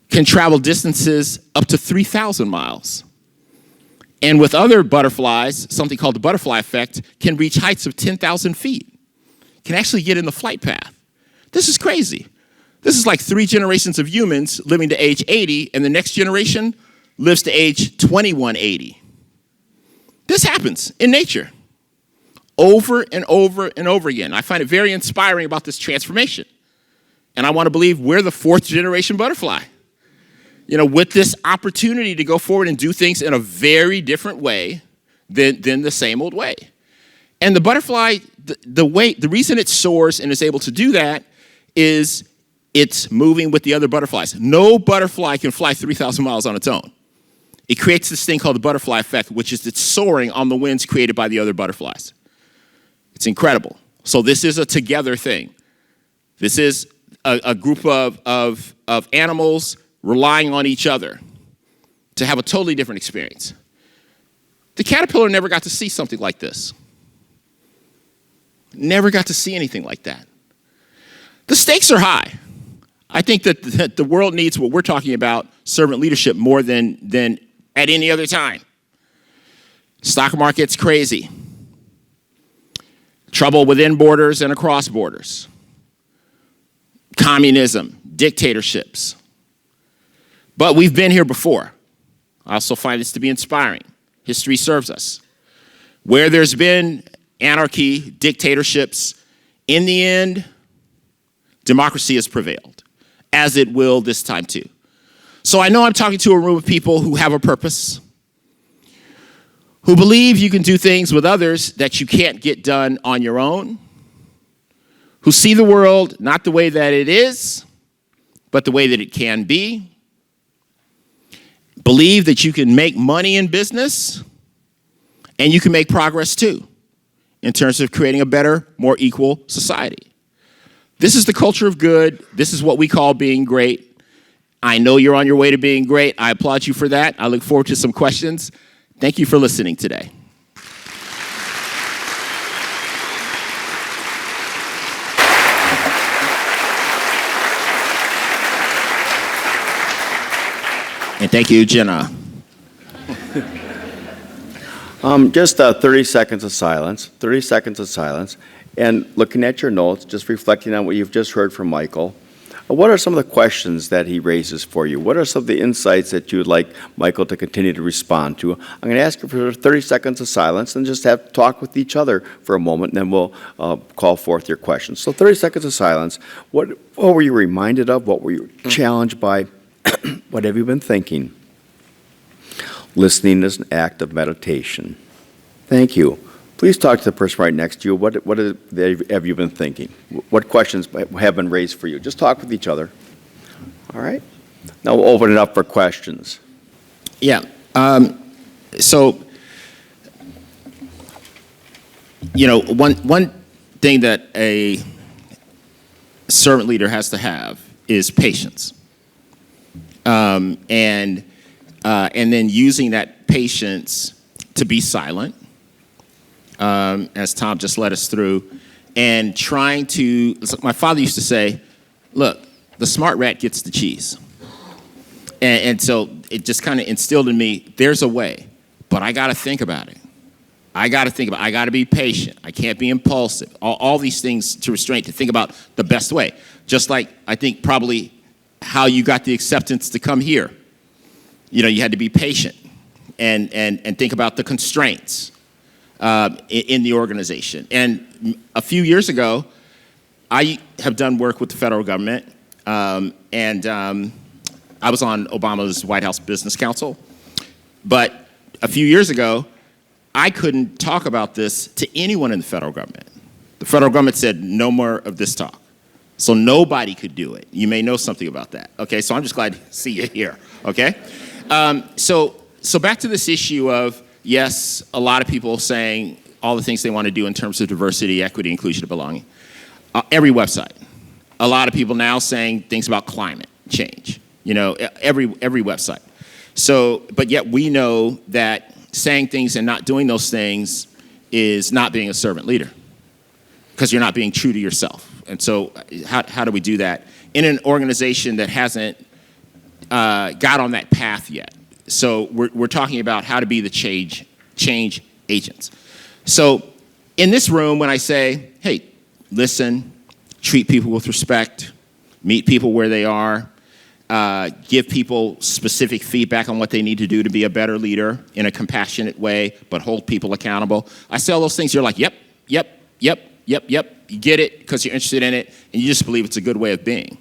[SPEAKER 2] can travel distances up to 3,000 miles. And with other butterflies, something called the butterfly effect, can reach heights of 10,000 feet, can actually get in the flight path. This is crazy. This is like 3 generations of humans living to age 80, and the next generation lives to age 2180. This happens in nature over and over and over again. I find it very inspiring about this transformation. And I want to believe we're the 4th generation butterfly. With this opportunity to go forward and do things in a very different way than the same old way. And the butterfly, the reason it soars and is able to do that is it's moving with the other butterflies. No butterfly can fly 3,000 miles on its own. It creates this thing called the butterfly effect, which is it's soaring on the winds created by the other butterflies. It's incredible. So this is a together thing. This is a group of animals relying on each other to have a totally different experience. The caterpillar never got to see something like this. Never got to see anything like that. The stakes are high. I think that the world needs what we're talking about, servant leadership, more than at any other time. Stock market's crazy. Trouble within borders and across borders. Communism, dictatorships. But we've been here before. I also find this to be inspiring. History serves us. Where there's been anarchy, dictatorships, in the end, democracy has prevailed, as it will this time too. So I know I'm talking to a room of people who have a purpose, who believe you can do things with others that you can't get done on your own, who see the world not the way that it is, but the way that it can be, believe that you can make money in business, and you can make progress too, in terms of creating a better, more equal society. This is the culture of good. This is what we call being great. I know you're on your way to being great. I applaud you for that. I look forward to some questions. Thank you for listening today. And thank you, Jenna.
[SPEAKER 1] Just 30 seconds of silence, 30 seconds of silence. And looking at your notes, just reflecting on what you've just heard from Michael, what are some of the questions that he raises for you? What are some of the insights that you would like Michael to continue to respond to? I'm going to ask you for 30 seconds of silence and just have talk with each other for a moment, and then we'll call forth your questions. So 30 seconds of silence. What were you reminded of? What were you challenged by? What have you been thinking? Listening is an act of meditation. Thank you. Please talk to the person right next to you. What have you been thinking? What questions have been raised for you? Just talk with each other. All right? Now we'll open it up for questions.
[SPEAKER 2] Yeah. So, one thing that servant leader has to have is patience. And then using that patience to be silent, as Tom just led us through, and trying to, my father used to say, look, the smart rat gets the cheese. And so it just kind of instilled in me, there's a way, but I got to think about it. I got to be patient. I can't be impulsive. All these things to restraint, to think about the best way. Just like I think probably how you got the acceptance to come here. You know, you had to be patient and think about the constraints in the organization. And a few years ago, I have done work with the federal government, and I was on Obama's White House Business Council. But a few years ago, I couldn't talk about this to anyone in the federal government. The federal government said, no more of this talk. So nobody could do it. You may know something about that. Okay, so I'm just glad to see you here, okay? So back to this issue of, yes, a lot of people saying all the things they want to do in terms of diversity, equity, inclusion, and belonging. Every website. A lot of people now saying things about climate change. You know, every website. So, but yet we know that saying things and not doing those things is not being a servant leader, because you're not being true to yourself. And so how do we do that in an organization that hasn't got on that path yet? So we're talking about how to be the change agents. So in this room, when I say, hey, listen, treat people with respect, meet people where they are, give people specific feedback on what they need to do to be a better leader in a compassionate way, but hold people accountable. I say all those things, you're like, yep. You get it because you're interested in it, and you just believe it's a good way of being.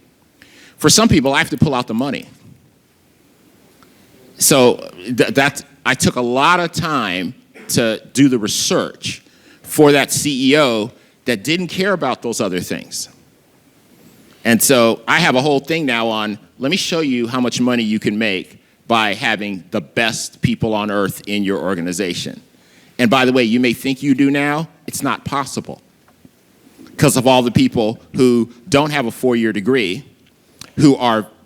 [SPEAKER 2] For some people, I have to pull out the money. So I took a lot of time to do the research for that CEO that didn't care about those other things. And so I have a whole thing now on, let me show you how much money you can make by having the best people on earth in your organization. And by the way, you may think you do now, it's not possible, because of all the people who don't have a 4-year degree, who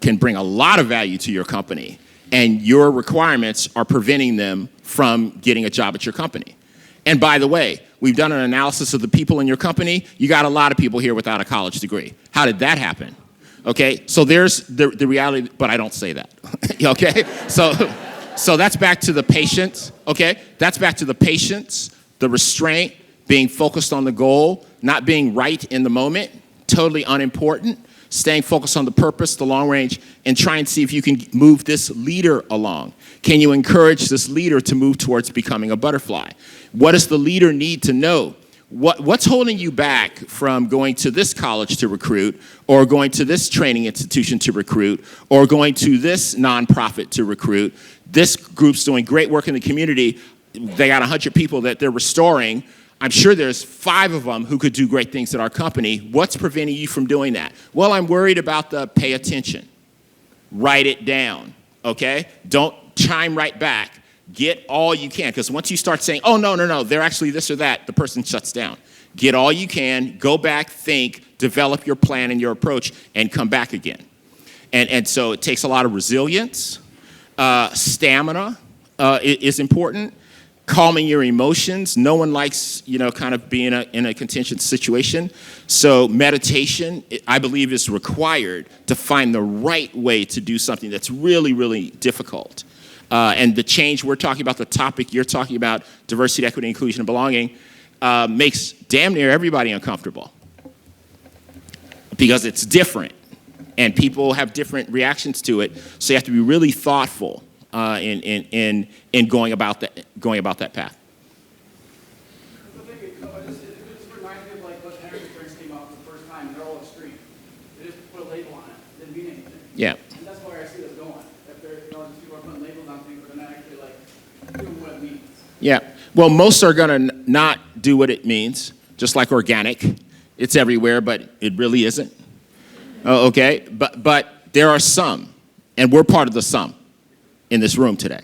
[SPEAKER 2] can bring a lot of value to your company, and your requirements are preventing them from getting a job at your company. And by the way, we've done an analysis of the people in your company. You got a lot of people here without a college degree. How did that happen? Okay, so there's the reality, but I don't say that. Okay, so that's back to the patience. Okay, that's back to the patience, the restraint, being focused on the goal, not being right in the moment, totally unimportant, staying focused on the purpose, the long range, and try and see if you can move this leader along. Can you encourage this leader to move towards becoming a butterfly? What does the leader need to know? What's holding you back from going to this college to recruit, or going to this training institution to recruit, or going to this nonprofit to recruit? This group's doing great work in the community. They got 100 people that they're restoring. I'm sure there's 5 of them who could do great things at our company. What's preventing you from doing that? Well, I'm worried about the pay attention. Write it down, okay? Don't chime right back. Get all you can, because once you start saying, oh, no, they're actually this or that, the person shuts down. Get all you can, go back, think, develop your plan and your approach, and come back again. And so it takes a lot of resilience. Stamina is important. Calming your emotions. No one likes, kind of being in a contentious situation. So meditation, I believe, is required to find the right way to do something that's really, really difficult. And the change we're talking about, the topic you're talking about, diversity, equity, inclusion, and belonging, makes damn near everybody uncomfortable, because it's different, and people have different reactions to it. So you have to be really thoughtful in going about that path.
[SPEAKER 4] It just reminds me of like when energy drinks came out for the first time. They're all extreme. They just put a label on it. Didn't mean anything.
[SPEAKER 2] Yeah.
[SPEAKER 4] And that's where I see this going. If they're, just people are putting labels on things, but they're not actually like doing what it means.
[SPEAKER 2] Yeah. Well, most are going to not do what it means, just like organic. It's everywhere, but it really isn't. Okay? But there are some, and we're part of the some in this room today.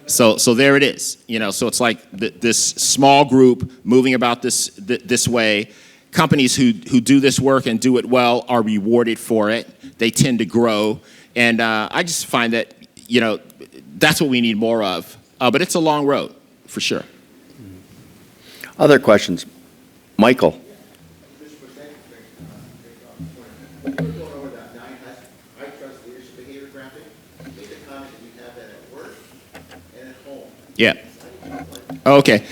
[SPEAKER 2] So there it is. So it's like this small group moving about this way, companies who do this work and do it well are rewarded for it. They tend to grow. And I just find that, that's what we need more of. But it's a long road, for sure.
[SPEAKER 1] Other questions? Michael?
[SPEAKER 5] When you were going over that I trust leadership behavior graphic, make a comment that you have that at work and at home.
[SPEAKER 2] Yeah. Okay.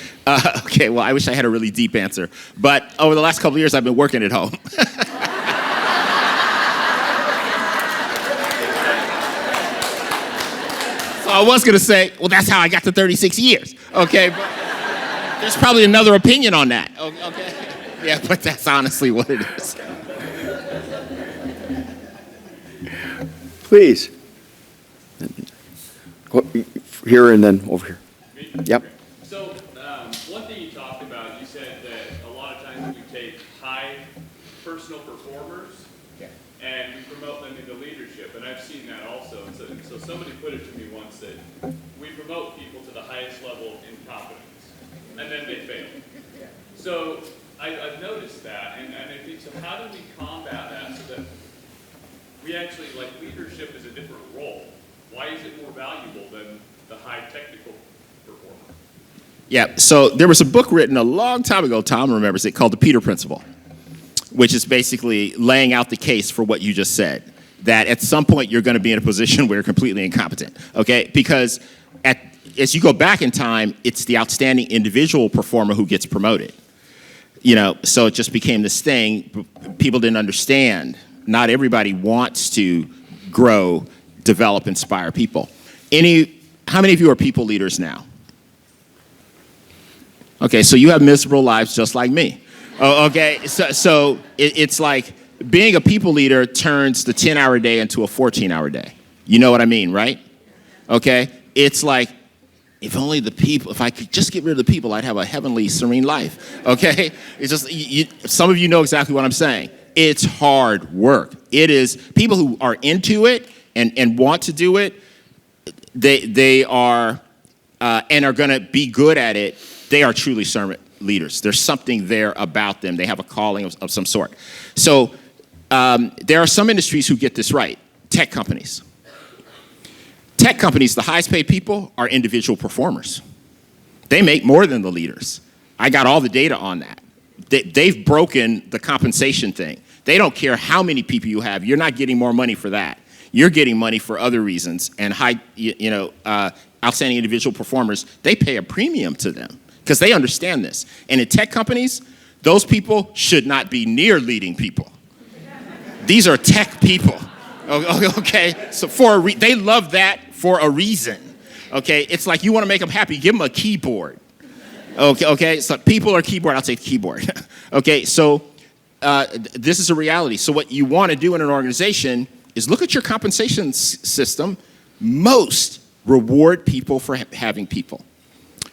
[SPEAKER 2] Okay, well, I wish I had a really deep answer. But over the last couple of years, I've been working at home. So I was going to say, well, that's how I got to 36 years. Okay, but there's probably another opinion on that. Okay. Yeah, but that's honestly what it is.
[SPEAKER 1] Please. Go here and then over here. Yep.
[SPEAKER 6] So one thing you talked about, you said that a lot of times we take high personal performers and we promote them into leadership, and I've seen that also. And so somebody put it to me once that we promote people to the highest level in competence, and then they fail. So I've noticed that, and I think, so how do we combat that so that we actually, leadership is a different role? Why is it more valuable than the high technical performer?
[SPEAKER 2] Yeah, so there was a book written a long time ago, Tom remembers it, called The Peter Principle, which is basically laying out the case for what you just said, that at some point you're going to be in a position where you're completely incompetent, okay? Because as you go back in time, it's the outstanding individual performer who gets promoted. So it just became this thing. People didn't understand. Not everybody wants to grow, develop, inspire people. How many of you are people leaders now? Okay, so you have miserable lives just like me. Okay, so it's like being a people leader turns the 10-hour day into a 14-hour day. You know what I mean, right? Okay, it's like, if I could just get rid of the people, I'd have a heavenly, serene life. Okay, it's just, some of you know exactly what I'm saying. It's hard work. It is, people who are into it and want to do it, they are, and are gonna be good at it, they are truly servant leaders. There's something there about them. They have a calling of some sort. So there are some industries who get this right. Tech companies. Tech companies, the highest paid people are individual performers. They make more than the leaders. I got all the data on that. They've broken the compensation thing. They don't care how many people you have. You're not getting more money for that. You're getting money for other reasons. And outstanding individual performers, they pay a premium to them because they understand this. And in tech companies, those people should not be near leading people. These are tech people. Okay, so they love that for a reason. Okay, it's like you want to make them happy, give them a keyboard. Okay, so people are keyboard, I'll say keyboard. Okay, so this is a reality. So what you want to do in an organization is look at your compensation system. Most reward people for having people.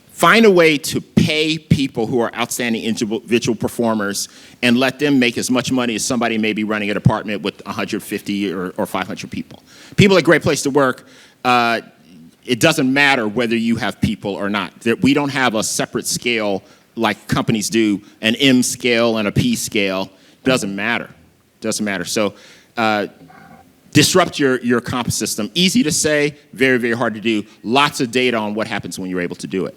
[SPEAKER 2] Find a way to pay people who are outstanding individual performers and let them make as much money as somebody maybe running a department with 150 or 500 people. People are a great place to work. It doesn't matter whether you have people or not. We don't have a separate scale like companies do, an M scale and a P scale. Doesn't matter. Doesn't matter. So disrupt your comp system. Easy to say, very, very hard to do. Lots of data on what happens when you're able to do it.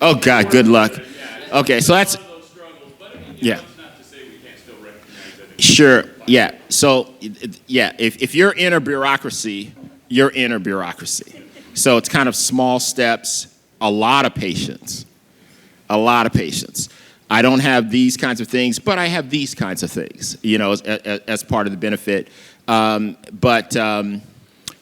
[SPEAKER 2] Oh, God, good luck. Okay, so that's, yeah. Sure, yeah. So, yeah, if you're in a bureaucracy, you're in a bureaucracy. So it's kind of small steps, a lot of patience, a lot of patience. I don't have these kinds of things, but I have these kinds of things, as part of the benefit.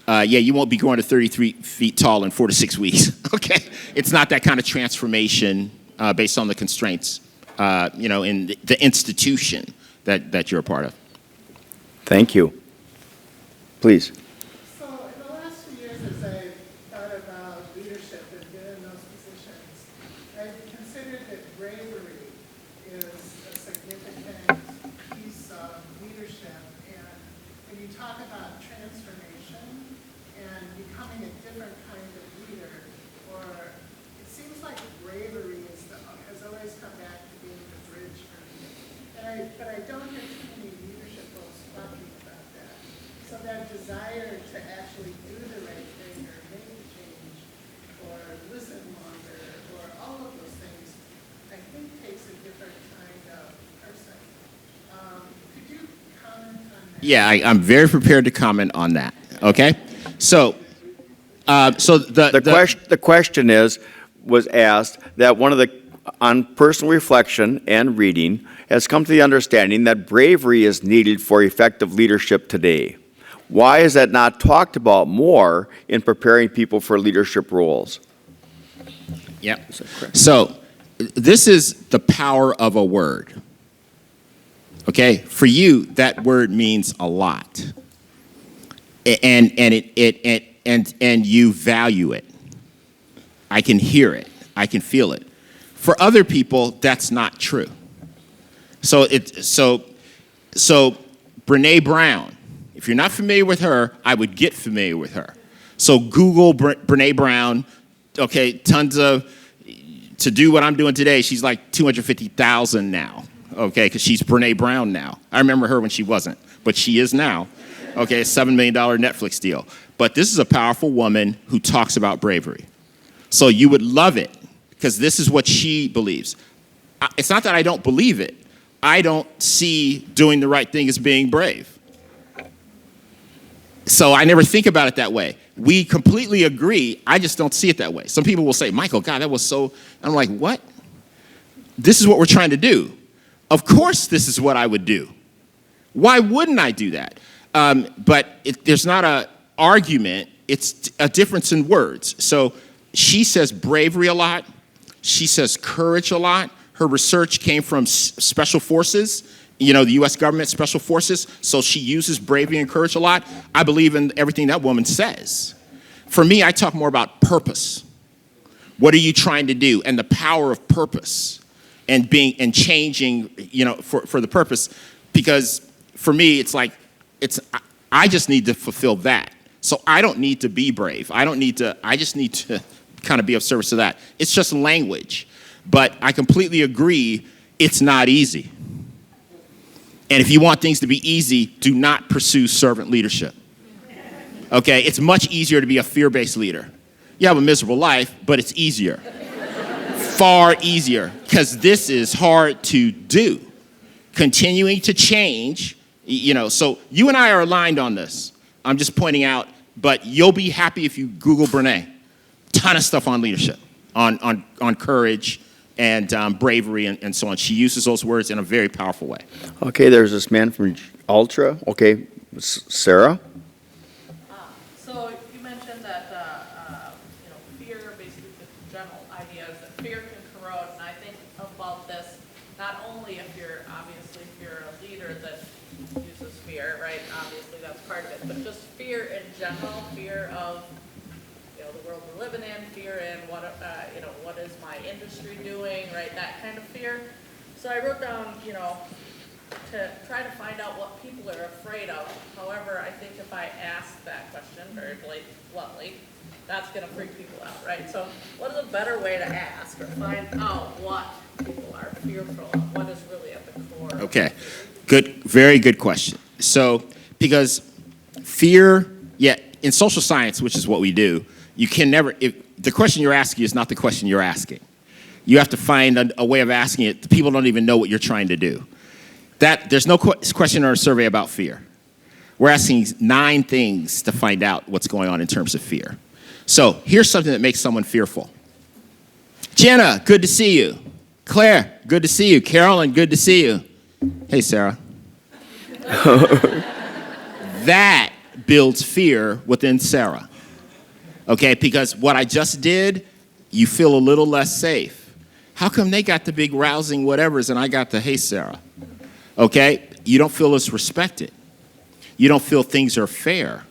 [SPEAKER 2] Yeah, you won't be going to 33 feet tall in 4 to 6 weeks, okay? It's not that kind of transformation based on the constraints, in the institution that you're a part of.
[SPEAKER 1] Thank you. Please.
[SPEAKER 7] So in the last few years, as I thought about leadership and been in those positions, I've considered that bravery is a significant piece of leadership. And when you talk about transformation and becoming a different kind of leader, or it seems like bravery is the but I don't hear too many leadership roles talking about that. So that desire to actually do the right thing or make a change or listen longer or all of those things, I think takes a different kind of person. Could you comment on that?
[SPEAKER 2] Yeah, I'm very prepared to comment on that. Okay, so
[SPEAKER 1] The question was asked that one of the, on personal reflection and reading, has come to the understanding that bravery is needed for effective leadership today. Why is that not talked about more in preparing people for leadership roles?
[SPEAKER 2] Yep. So this is the power of a word. Okay, for you, that word means a lot, and you value it. I can hear it. I can feel it. For other people, that's not true. So Brene Brown. If you're not familiar with her, I would get familiar with her. So Google Brene Brown. Okay, tons of, to do what I'm doing today, she's like 250,000 now. Okay, because she's Brene Brown now. I remember her when she wasn't, but she is now. Okay, a $7 million Netflix deal. But this is a powerful woman who talks about bravery. So you would love it, because this is what she believes. It's not that I don't believe it. I don't see doing the right thing as being brave. So I never think about it that way. We completely agree. I just don't see it that way. Some people will say, Michael, God, that was so... And I'm like, what? This is what we're trying to do. Of course this is what I would do. Why wouldn't I do that? But there's not an argument. It's a difference in words. So she says bravery a lot. She says courage a lot. Her research came from special forces, you know, the U.S. government, special forces. So she uses bravery and courage a lot. I believe in everything that woman says. For me, I talk more about purpose. What are you trying to do? And the power of purpose and being and changing, you know, for the purpose. Because for me, it's like, I just need to fulfill that. So I don't need to be brave. I just need to kind of be of service to that. It's just language. But I completely agree, it's not easy. And if you want things to be easy, do not pursue servant leadership. Okay, it's much easier to be a fear-based leader. You have a miserable life, but it's easier. Far easier, because this is hard to do. Continuing to change, you know, so you and I are aligned on this. I'm just pointing out, but you'll be happy if you Google Brene. Ton of stuff on leadership, on courage and bravery and so on. She uses those words in a very powerful way.
[SPEAKER 1] Okay, there's this man from Ultra. Okay, Sarah?
[SPEAKER 3] So you mentioned that, fear, basically the general idea is that fear can corrode, and I think about this not only if you're a leader that uses fear, right? Obviously that's part of it, but just fear in general, fear of the world we're living in, fear in what is my industry doing, right? That kind of fear. So I wrote down, to try to find out what people are afraid of. However, I think if I ask that question very bluntly, that's going to freak people out, right? So what is a better way to ask or find out what people are fearful of? What is really at the core?
[SPEAKER 2] Okay, good, very good question. So, because fear, in social science, which is what we do, you can never, the question you're asking is not the question you're asking. You have to find a way of asking it. People don't even know what you're trying to do. There's no question or survey about fear. We're asking 9 things to find out what's going on in terms of fear. So here's something that makes someone fearful. Jenna, good to see you. Claire, good to see you. Carolyn, good to see you. Hey, Sarah. That builds fear within Sarah. Okay, because what I just did, you feel a little less safe. How come they got the big rousing whatevers and I got the hey, Sarah? Okay, you don't feel as respected. You don't feel things are fair.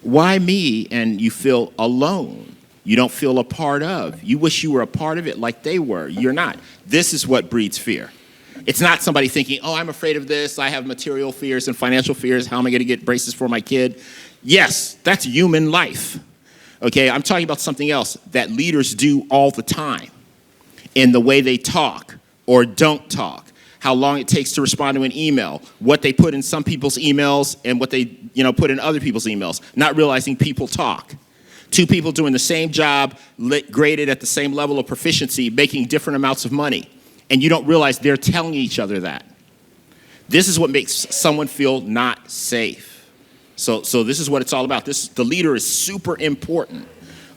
[SPEAKER 2] Why me? And you feel alone. You don't feel a part of. You wish you were a part of it like they were. You're not. This is what breeds fear. It's not somebody thinking, oh, I'm afraid of this. I have material fears and financial fears. How am I going to get braces for my kid? Yes, that's human life. Okay, I'm talking about something else that leaders do all the time in the way they talk or don't talk. how long it takes to respond to an email, what they put in some people's emails and what they put in other people's emails, not realizing people talk. Two people doing the same job, graded at the same level of proficiency, making different amounts of money, and you don't realize they're telling each other that. This is what makes someone feel not safe. So this is what it's all about. The leader is super important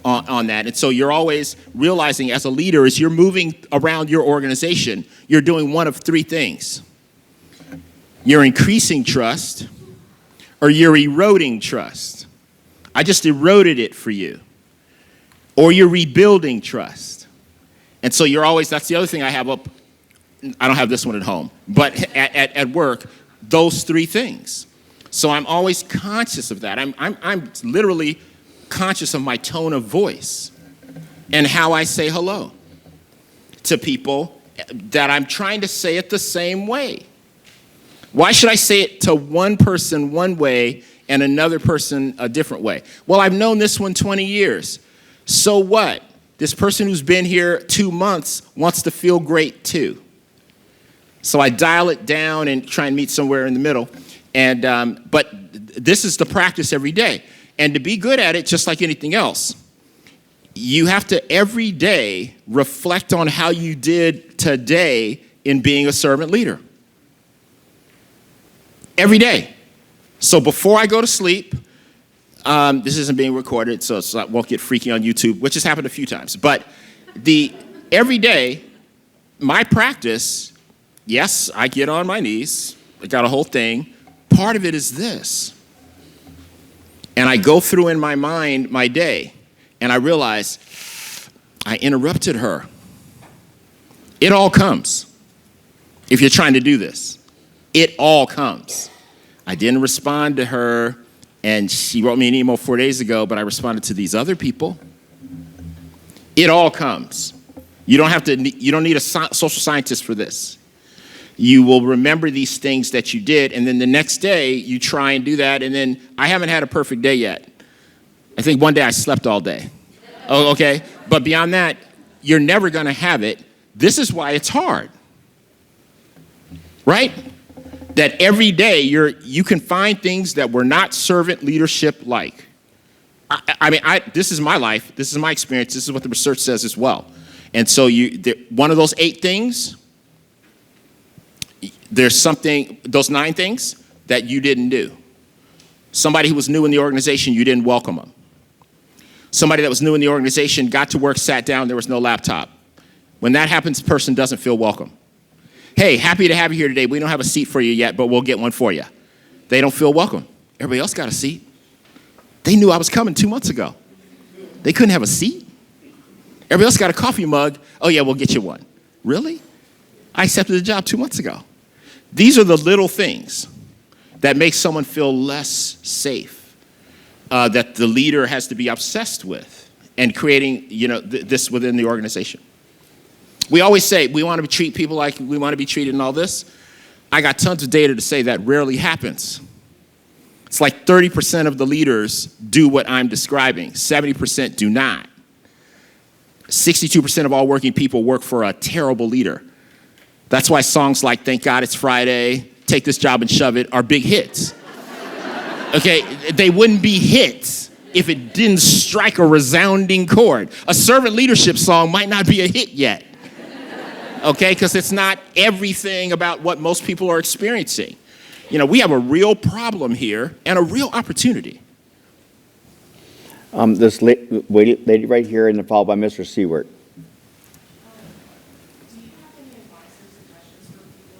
[SPEAKER 2] on that. And so you're always realizing as a leader, as you're moving around your organization, you're doing one of three things. You're increasing trust, or you're eroding trust. I just eroded it for you. Or you're rebuilding trust. And so you're always, that's the other thing I have up. I don't have this one at home, but at work, those three things. So I'm always conscious of that. I'm literally conscious of my tone of voice and how I say hello to people, that I'm trying to say it the same way. Why should I say it to one person one way and another person a different way? Well, I've known this one 20 years. So what? This person who's been here 2 months wants to feel great too. So I dial it down and try and meet somewhere in the middle. But this is the practice every day. And to be good at it, just like anything else, you have to every day reflect on how you did today in being a servant leader. Every day. So before I go to sleep, this isn't being recorded, so I won't get freaky on YouTube, which has happened a few times. But every day, my practice, yes, I get on my knees. I got a whole thing. Part of it is this. And I go through in my mind my day, and I realize I interrupted her. It all comes. If you're trying to do this, it all comes. I didn't respond to her, and she wrote me an email 4 days ago, but I responded to these other people. It all comes. You don't need a social scientist for this. You will remember these things that you did, and then the next day you try and do that, and then I haven't had a perfect day yet. I think one day I slept all day. Oh, okay? But beyond that, you're never going to have it. This is why it's hard. Right? That every day you can find things that were not servant leadership like. This is my life. This is my experience. This is what the research says as well. And so one of those 8 things, there's those 9 things that you didn't do. Somebody who was new in the organization, you didn't welcome them. Somebody that was new in the organization got to work, sat down, there was no laptop. When that happens, the person doesn't feel welcome. Hey, happy to have you here today. We don't have a seat for you yet, but we'll get one for you. They don't feel welcome. Everybody else got a seat. They knew I was coming 2 months ago. They couldn't have a seat. Everybody else got a coffee mug. Oh yeah, we'll get you one. Really? I accepted the job 2 months ago. These are the little things that make someone feel less safe, that the leader has to be obsessed with, and creating, this within the organization. We always say we want to treat people like we want to be treated and all this. I got tons of data to say that rarely happens. It's like 30% of the leaders do what I'm describing. 70% do not. 62% of all working people work for a terrible leader. That's why songs like Thank God It's Friday, Take This Job and Shove It are big hits. Okay, they wouldn't be hits if it didn't strike a resounding chord. A servant leadership song might not be a hit yet. Okay, because it's not everything about what most people are experiencing. We have a real problem here and a real opportunity.
[SPEAKER 1] This lady right here, and then followed by Mr. Seward.
[SPEAKER 8] Do you have any advice or suggestions for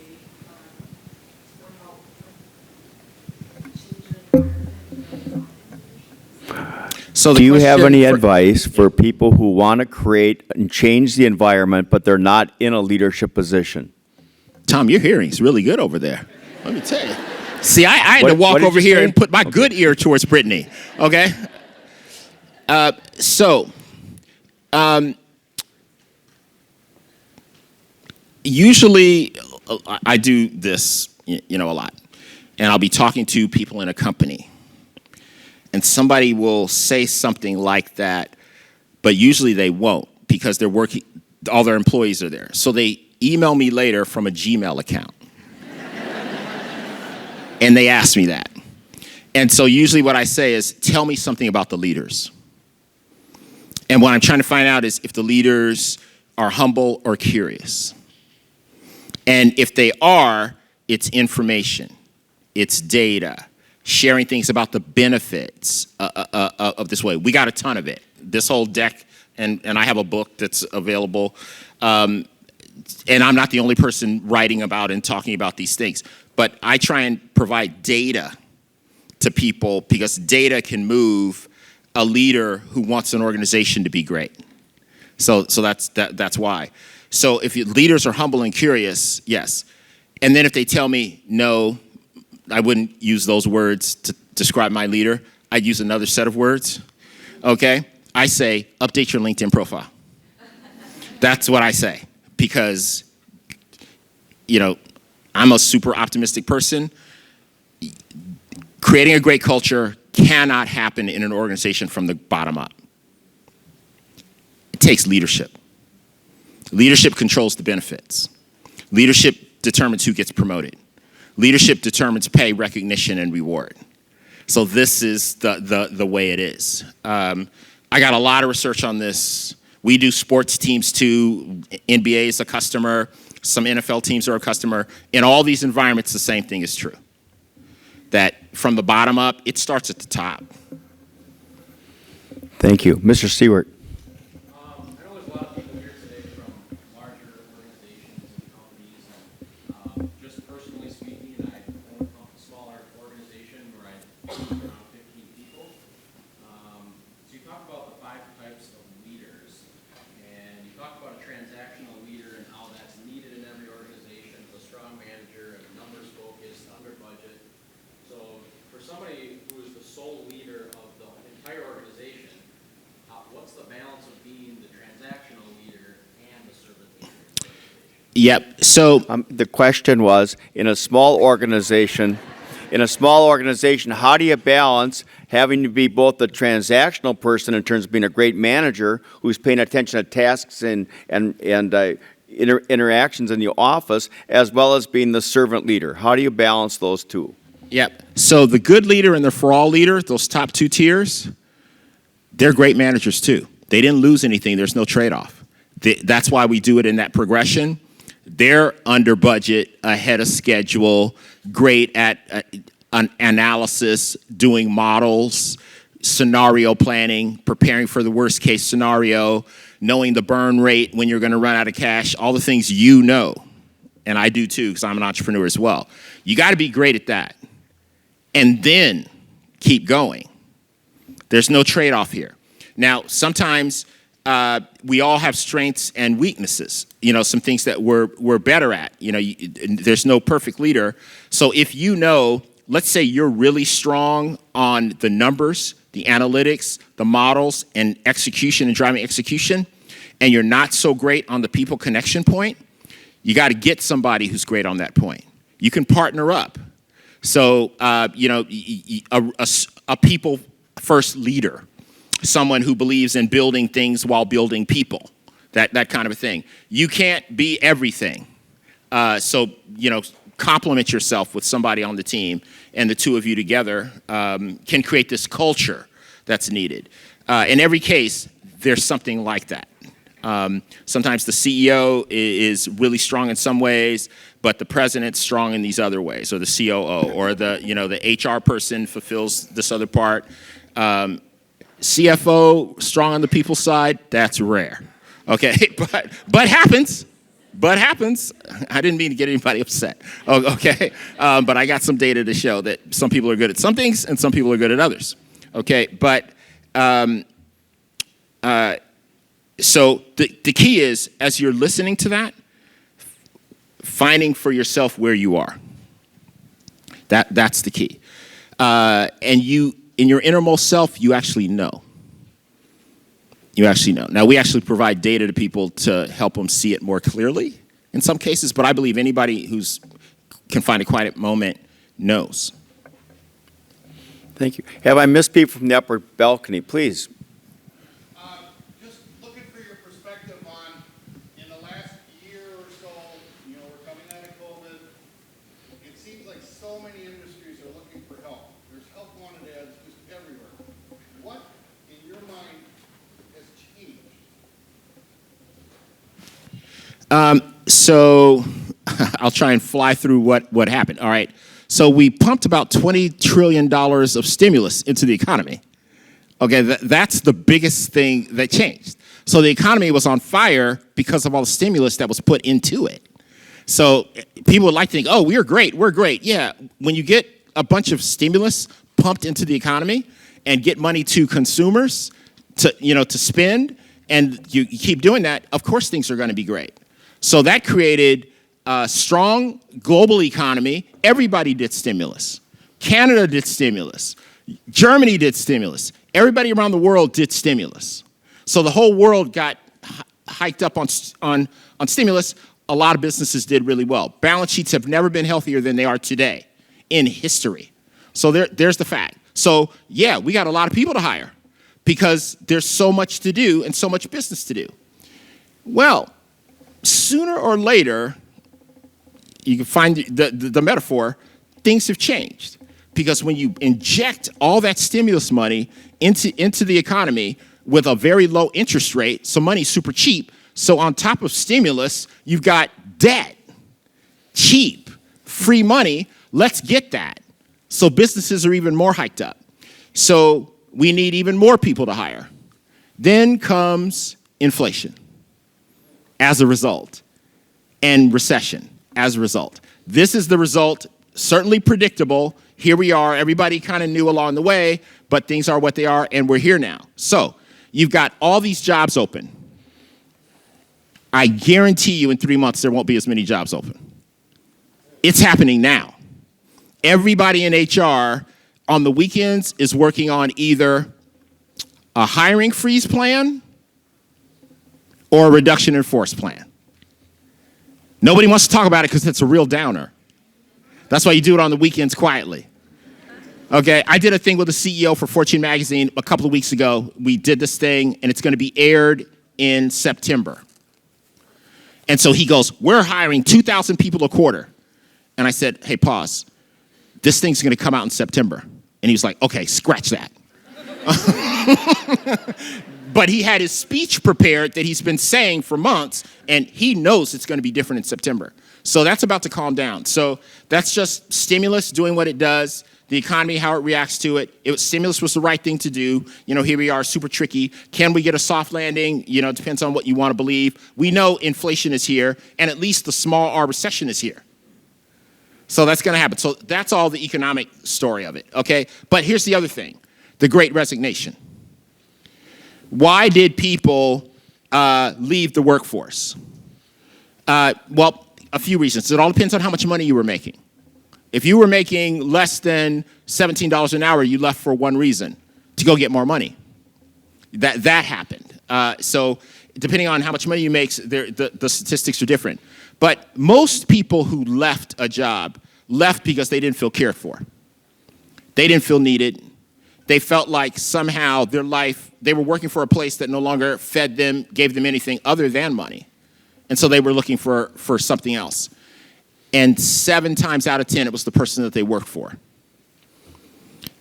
[SPEAKER 8] people who want to create or help change the environment?
[SPEAKER 2] So
[SPEAKER 1] Do you have any advice for people who want to create and change the environment, but they're not in a leadership position?
[SPEAKER 2] Tom, your hearing's really good over there. Let me tell you. See, I had to walk
[SPEAKER 1] what did
[SPEAKER 2] over
[SPEAKER 1] you
[SPEAKER 2] here
[SPEAKER 1] say?
[SPEAKER 2] and put my good ear towards Brittany. Okay? Usually I do this, a lot. And I'll be talking to people in a company. And somebody will say something like that, but usually they won't because they're working, all their employees are there. So email me later from a Gmail account. And they ask me that. And so usually what I say is, tell me something about the leaders. And what I'm trying to find out is if the leaders are humble or curious. And if they are, it's information, it's data, sharing things about the benefits of this way. We got a ton of it. This whole deck, and I have a book that's available. And I'm not the only person writing about and talking about these things. But I try and provide data to people because data can move a leader who wants an organization to be great. So that's why. So if leaders are humble and curious, yes. And then if they tell me, no, I wouldn't use those words to describe my leader, I'd use another set of words, okay? I say, update your LinkedIn profile. That's what I say because, I'm a super optimistic person. Creating a great culture cannot happen in an organization from the bottom up. It takes leadership. Leadership controls the benefits. Leadership determines who gets promoted. Leadership determines pay, recognition, and reward. So this is the way it is. I got a lot of research on this. We do sports teams too. NBA is a customer. Some NFL teams are a customer. In all these environments, the same thing is true. That from the bottom up, it starts at the top.
[SPEAKER 1] Thank you. Mr. Stewart.
[SPEAKER 9] I know there's a lot of people here today from larger organizations and companies. And just personally speaking, I own a smaller organization where I have around 15 people. So you talk about the 5 types of leaders, and you talk about a transactional leader and how that's needed in every organization, a strong manager, and numbers focused, under budget. So for somebody who is the sole leader of the entire organization, what's the balance of being the transactional leader and the servant leader?
[SPEAKER 2] Yep. So
[SPEAKER 1] The question was, in a small organization, how do you balance having to be both the transactional person in terms of being a great manager who's paying attention to tasks and interactions in the office, as well as being the servant leader? How do you balance those two?
[SPEAKER 2] Yep. So the good leader and the for all leader, those top 2 tiers, they're great managers too. They didn't lose anything. There's no trade-off. That's why we do it in that progression. They're under budget, ahead of schedule, great at analysis, doing models, scenario planning, preparing for the worst case scenario, knowing the burn rate when you're going to run out of cash, all the things you know. And I do too, because I'm an entrepreneur as well. You got to be great at that. And then keep going. There's no trade-off here. Now, sometimes we all have strengths and weaknesses. Some things that we're better at. There's no perfect leader. So if let's say you're really strong on the numbers, the analytics, the models, and execution and driving execution, and you're not so great on the people connection point, you got to get somebody who's great on that point. You can partner up. So, a people first leader, someone who believes in building things while building people, that kind of a thing. You can't be everything. So, complement yourself with somebody on the team, and the two of you together can create this culture that's needed. In every case, there's something like that. Sometimes the CEO is really strong in some ways, but the president's strong in these other ways, or the COO, or the HR person fulfills this other part. CFO strong on the people side, that's rare. Okay, but happens. But happens. I didn't mean to get anybody upset. Okay, but I got some data to show that some people are good at some things and some people are good at others. Okay, but so the key is, as you're listening to that, finding for yourself where you are. That's the key. And you, in your innermost self, you actually know. You actually know. Now, we actually provide data to people to help them see it more clearly in some cases, but I believe anybody can find a quiet moment knows.
[SPEAKER 1] Thank you. Have I missed people from the upper balcony? Please.
[SPEAKER 10] Just looking for your perspective on, in the last year or so, so many industries are looking for help. There's help wanted ads just everywhere. What, in your mind, has changed?
[SPEAKER 2] So I'll try and fly through what happened. All right. So we pumped about $20 trillion of stimulus into the economy. Okay, that's the biggest thing that changed. So the economy was on fire because of all the stimulus that was put into it. So people would like to think, oh, we're great. Yeah, when you get a bunch of stimulus pumped into the economy and get money to consumers to spend, and you keep doing that, of course things are going to be great. So that created a strong global economy. Everybody did stimulus. Canada did stimulus. Germany did stimulus. Everybody around the world did stimulus. So the whole world got hiked up on stimulus. A lot of businesses did really well. Balance sheets have never been healthier than they are today in history. So there's the fact. So yeah, we got a lot of people to hire because there's so much to do and so much business to do. Well, sooner or later, you can find the metaphor, things have changed. Because when you inject all that stimulus money into the economy with a very low interest rate, so money's super cheap, so on top of stimulus, you've got debt, cheap, free money, let's get that. So businesses are even more hiked up. So we need even more people to hire. Then comes inflation as a result, and recession as a result. This is the result, certainly predictable. Here we are, everybody kind of knew along the way, but things are what they are, and we're here now. So you've got all these jobs open. I guarantee you in 3 months there won't be as many jobs open. It's happening now. Everybody in HR on the weekends is working on either a hiring freeze plan or a reduction in force plan. Nobody wants to talk about it because it's a real downer. That's why you do it on the weekends quietly. Okay, I did a thing with the CEO for Fortune magazine a couple of weeks ago. We did this thing, and it's going to be aired in September. And so he goes, we're hiring 2,000 people a quarter. And I said, hey, pause. This thing's going to come out in September. And he was like, okay, scratch that. But he had his speech prepared that he's been saying for months, and he knows it's going to be different in September. So that's about to calm down. So that's just stimulus doing what it does. The economy, how it reacts to it. Stimulus was the right thing to do. Here we are, super tricky. Can we get a soft landing? It depends on what you want to believe. We know inflation is here, and at least the small R recession is here. So that's going to happen. So that's all the economic story of it, okay? But here's the other thing, the Great Resignation. Why did people leave the workforce? Well, a few reasons. It all depends on how much money you were making. If you were making less than $17 an hour, you left for one reason, to go get more money. That happened. So depending on how much money you make, the statistics are different. But most people who left a job left because they didn't feel cared for. They didn't feel needed. They felt like somehow their life, they were working for a place that no longer fed them, gave them anything other than money. And so they were looking for something else. And 7 times out of 10, it was the person that they worked for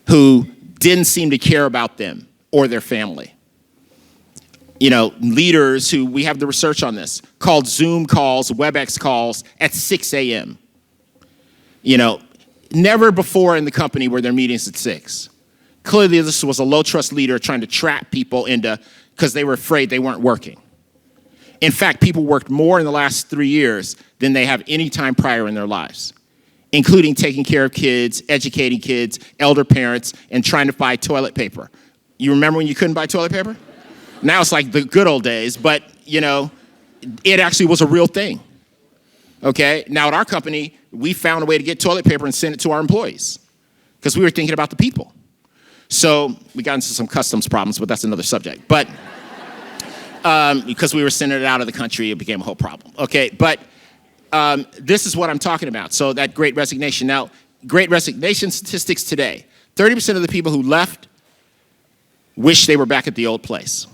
[SPEAKER 2] who didn't seem to care about them or their family. Leaders who, we have the research on this, called Zoom calls, WebEx calls at 6 a.m. Never before in the company were there meetings at 6. Clearly, this was a low-trust leader trying to trap people because they were afraid they weren't working. In fact, people worked more in the last 3 years than they have any time prior in their lives, including taking care of kids, educating kids, elder parents, and trying to buy toilet paper. You remember when you couldn't buy toilet paper? Now it's like the good old days, but, it actually was a real thing. Okay? Now at our company, we found a way to get toilet paper and send it to our employees because we were thinking about the people. So we got into some customs problems, but that's another subject. But because we were sending it out of the country, it became a whole problem. Okay, but this is what I'm talking about. So that Great Resignation. Now, Great Resignation statistics today. 30% of the people who left wish they were back at the old place.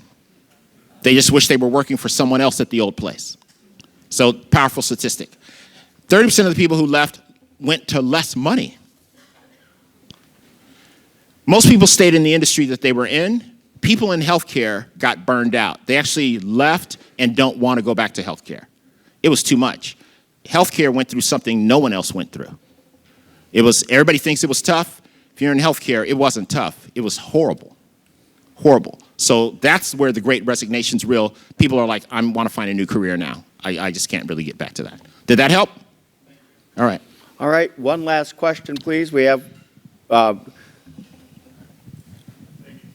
[SPEAKER 2] They just wish they were working for someone else at the old place. So powerful statistic. 30% of the people who left went to less money. Most people stayed in the industry that they were in. People in healthcare got burned out. They actually left and don't want to go back to healthcare. It was too much. Healthcare went through something no one else went through. Everybody thinks it was tough. If you're in healthcare, it wasn't tough. It was horrible. Horrible. So that's where the great resignation's real. People are like, I want to find a new career now. I just can't really get back to that. Did that help? All right.
[SPEAKER 1] All right, one last question, please. We have,
[SPEAKER 6] Thank you.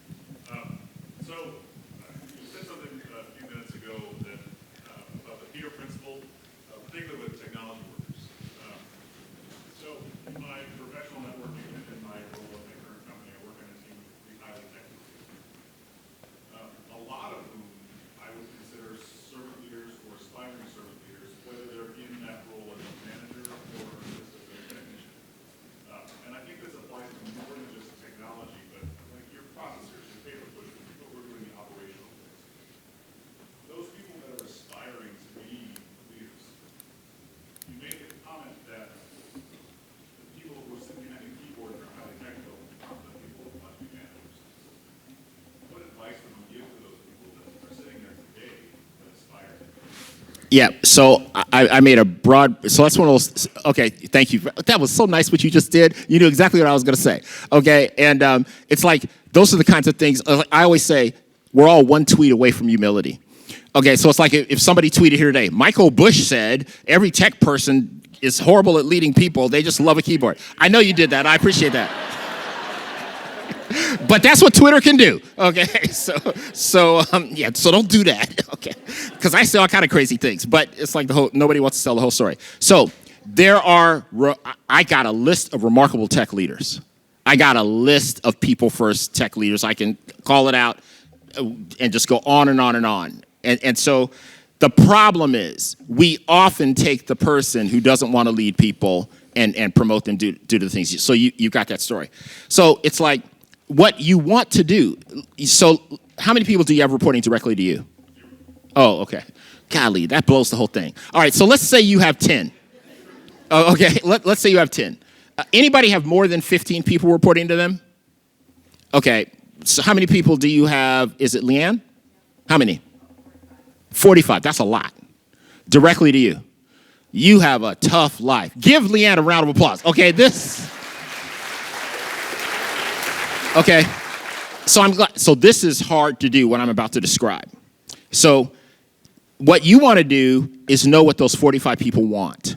[SPEAKER 6] You said something a few minutes ago that, about the Peter principle, particularly with technology workers. So in my professional networking and in my role at my current company, I work on a team of highly technical people. A lot of whom I would consider servant leaders or aspiring servant leaders, whether they're in that role as a manager or just as a technician. And I think this applies to more than just technology, but like your processors, your paper pushers, people who are doing the operational things. Those people that are aspiring to be leaders, you make a comment that the people who are sitting behind the keyboard and are highly technical aren't the people who want to be managers. What advice would you give to those people that are sitting there today that aspire?
[SPEAKER 2] Yeah, so I made a broad, so that's one of those, okay, thank you. That was so nice what you just did. You knew exactly what I was going to say, okay? And it's like, those are the kinds of things, I always say, we're all one tweet away from humility. Okay, so it's like if somebody tweeted here today, Michael Bush said, every tech person is horrible at leading people, they just love a keyboard. I know you did that, I appreciate that. But that's what Twitter can do, okay? So don't do that, okay? Because I say all kind of crazy things, but it's like nobody wants to tell the whole story. So I got a list of remarkable tech leaders. I got a list of people first tech leaders. I can call it out and just go on and on and on. And so the problem is we often take the person who doesn't want to lead people and promote them due to the things. So you got that story. So it's like, what you want to do. So how many people do you have reporting directly to you? Oh, okay. Golly, that blows the whole thing. All right, so let's say you have 10. Oh, okay, let's say you have 10. Anybody have more than 15 people reporting to them? Okay, so how many people do you have? Is it Leanne? How many? 45, that's a lot. Directly to you. You have a tough life. Give Leanne a round of applause. Okay, Okay, so I'm glad. So this is hard to do, what I'm about to describe. So what you want to do is know what those 45 people want.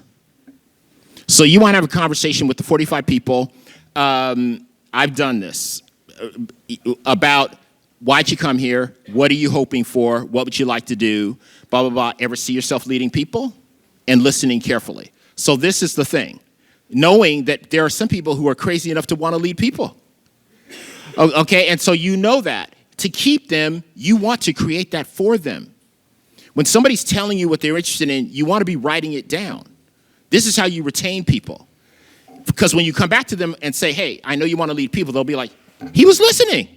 [SPEAKER 2] So you want to have a conversation with the 45 people. I've done this about why'd you come here? What are you hoping for? What would you like to do? Blah, blah, blah. Ever see yourself leading people? And listening carefully. So this is the thing. Knowing that there are some people who are crazy enough to want to lead people. Okay, and so you know that. To keep them, you want to create that for them. When somebody's telling you what they're interested in, you want to be writing it down. This is how you retain people. Because when you come back to them and say, hey, I know you want to lead people, they'll be like, he was listening.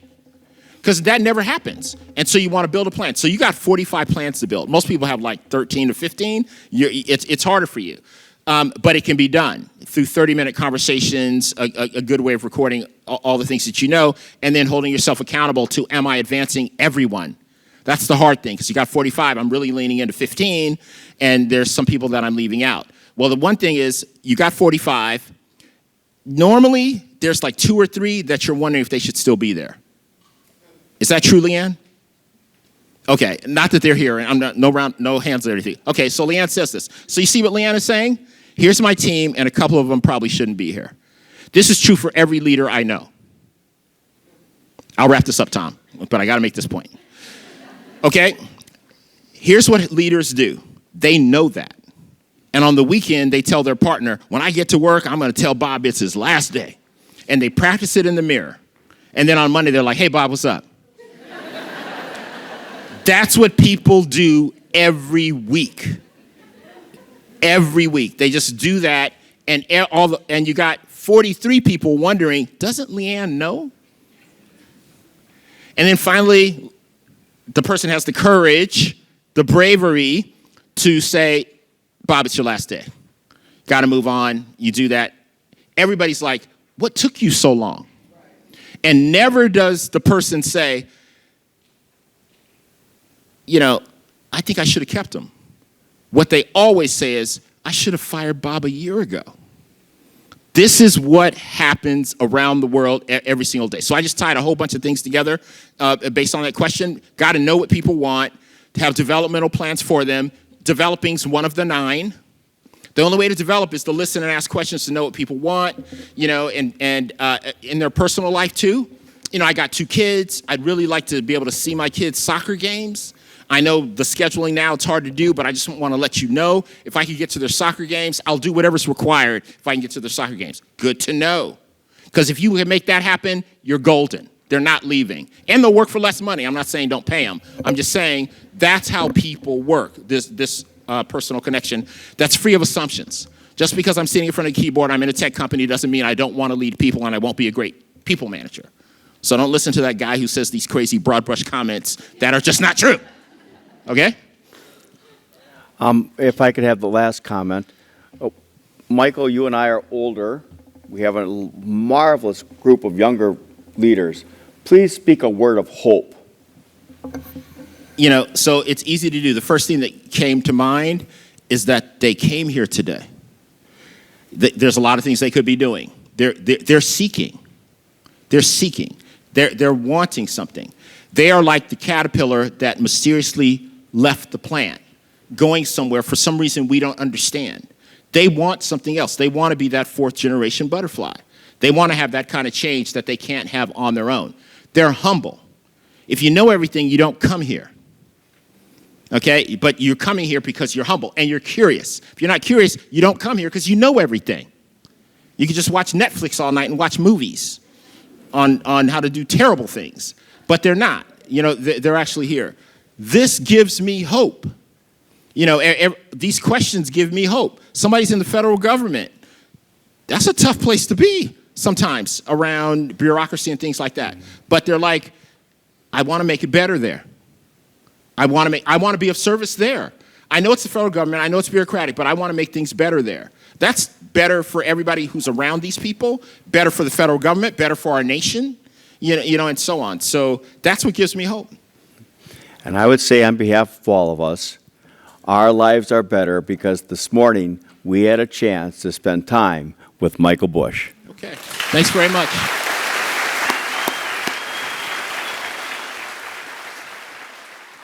[SPEAKER 2] Because that never happens. And so you want to build a plan. So you got 45 plans to build. Most people have like 13 to 15. It's harder for you. But it can be done through 30-minute conversations, a good way of recording all the things that you know, and then holding yourself accountable to, am I advancing everyone? That's the hard thing, because you got 45, I'm really leaning into 15, and there's some people that I'm leaving out. Well, the one thing is, you got 45. Normally, there's like 2 or 3 that you're wondering if they should still be there. Is that true, Leanne? Okay, not that they're here, and I'm not, no hands or anything. Okay, so Leanne says this. So you see what Leanne is saying? Here's my team, and a couple of them probably shouldn't be here. This is true for every leader I know. I'll wrap this up, Tom, but I got to make this point. Okay, here's what leaders do. They know that. And on the weekend, they tell their partner, when I get to work, I'm going to tell Bob it's his last day. And they practice it in the mirror. And then on Monday, they're like, hey, Bob, what's up? That's what people do every week. Every week. They just do that, and you got 43 people wondering, doesn't Leanne know? And then finally, the person has the courage, the bravery to say, Bob, it's your last day. Got to move on. You do that. Everybody's like, what took you so long? And never does the person say, you know, I think I should have kept him. What they always say is, I should have fired Bob a year ago. This is what happens around the world every single day. So I just tied a whole bunch of things together based on that question. Got to know what people want, to have developmental plans for them. Developing's one of the 9. The only way to develop is to listen and ask questions to know what people want, you know, and in their personal life too. You know, I got 2 kids. I'd really like to be able to see my kids' soccer games. I know the scheduling now, it's hard to do, but I just want to let you know, if I could get to their soccer games, I'll do whatever's required if I can get to their soccer games. Good to know. Because if you can make that happen, you're golden. They're not leaving. And they'll work for less money. I'm not saying don't pay them. I'm just saying that's how people work, this personal connection that's free of assumptions. Just because I'm sitting in front of a keyboard, I'm in a tech company, doesn't mean I don't want to lead people and I won't be a great people manager. So don't listen to that guy who says these crazy broad brush comments that are just not true. Okay?
[SPEAKER 1] If I could have the last comment. Oh, Michael, you and I are older. We have a marvelous group of younger leaders. Please speak a word of hope.
[SPEAKER 2] You know, so it's easy to do. The first thing that came to mind is that they came here today. There's a lot of things they could be doing. They're seeking. They're seeking. They're wanting something. They are like the caterpillar that mysteriously left the plant, going somewhere for some reason we don't understand. They want something else. They want to be that 4th generation butterfly. They want to have that kind of change that they can't have on their own. They're humble. If you know everything, you don't come here. Okay? But you're coming here because you're humble and you're curious. If you're not curious, you don't come here because you know everything. You can just watch Netflix all night and watch movies on how to do terrible things. But they're not. You know, they're actually here. This gives me hope. You know, these questions give me hope. Somebody's in the federal government. That's a tough place to be sometimes around bureaucracy and things like that. But they're like, I want to make it better there. I want to be of service there. I know it's the federal government. I know it's bureaucratic, but I want to make things better there. That's better for everybody who's around these people, better for the federal government, better for our nation, you know, and so on. So that's what gives me hope.
[SPEAKER 1] And I would say on behalf of all of us, our lives are better because this morning we had a chance to spend time with Michael Bush.
[SPEAKER 2] Okay. Thanks very much.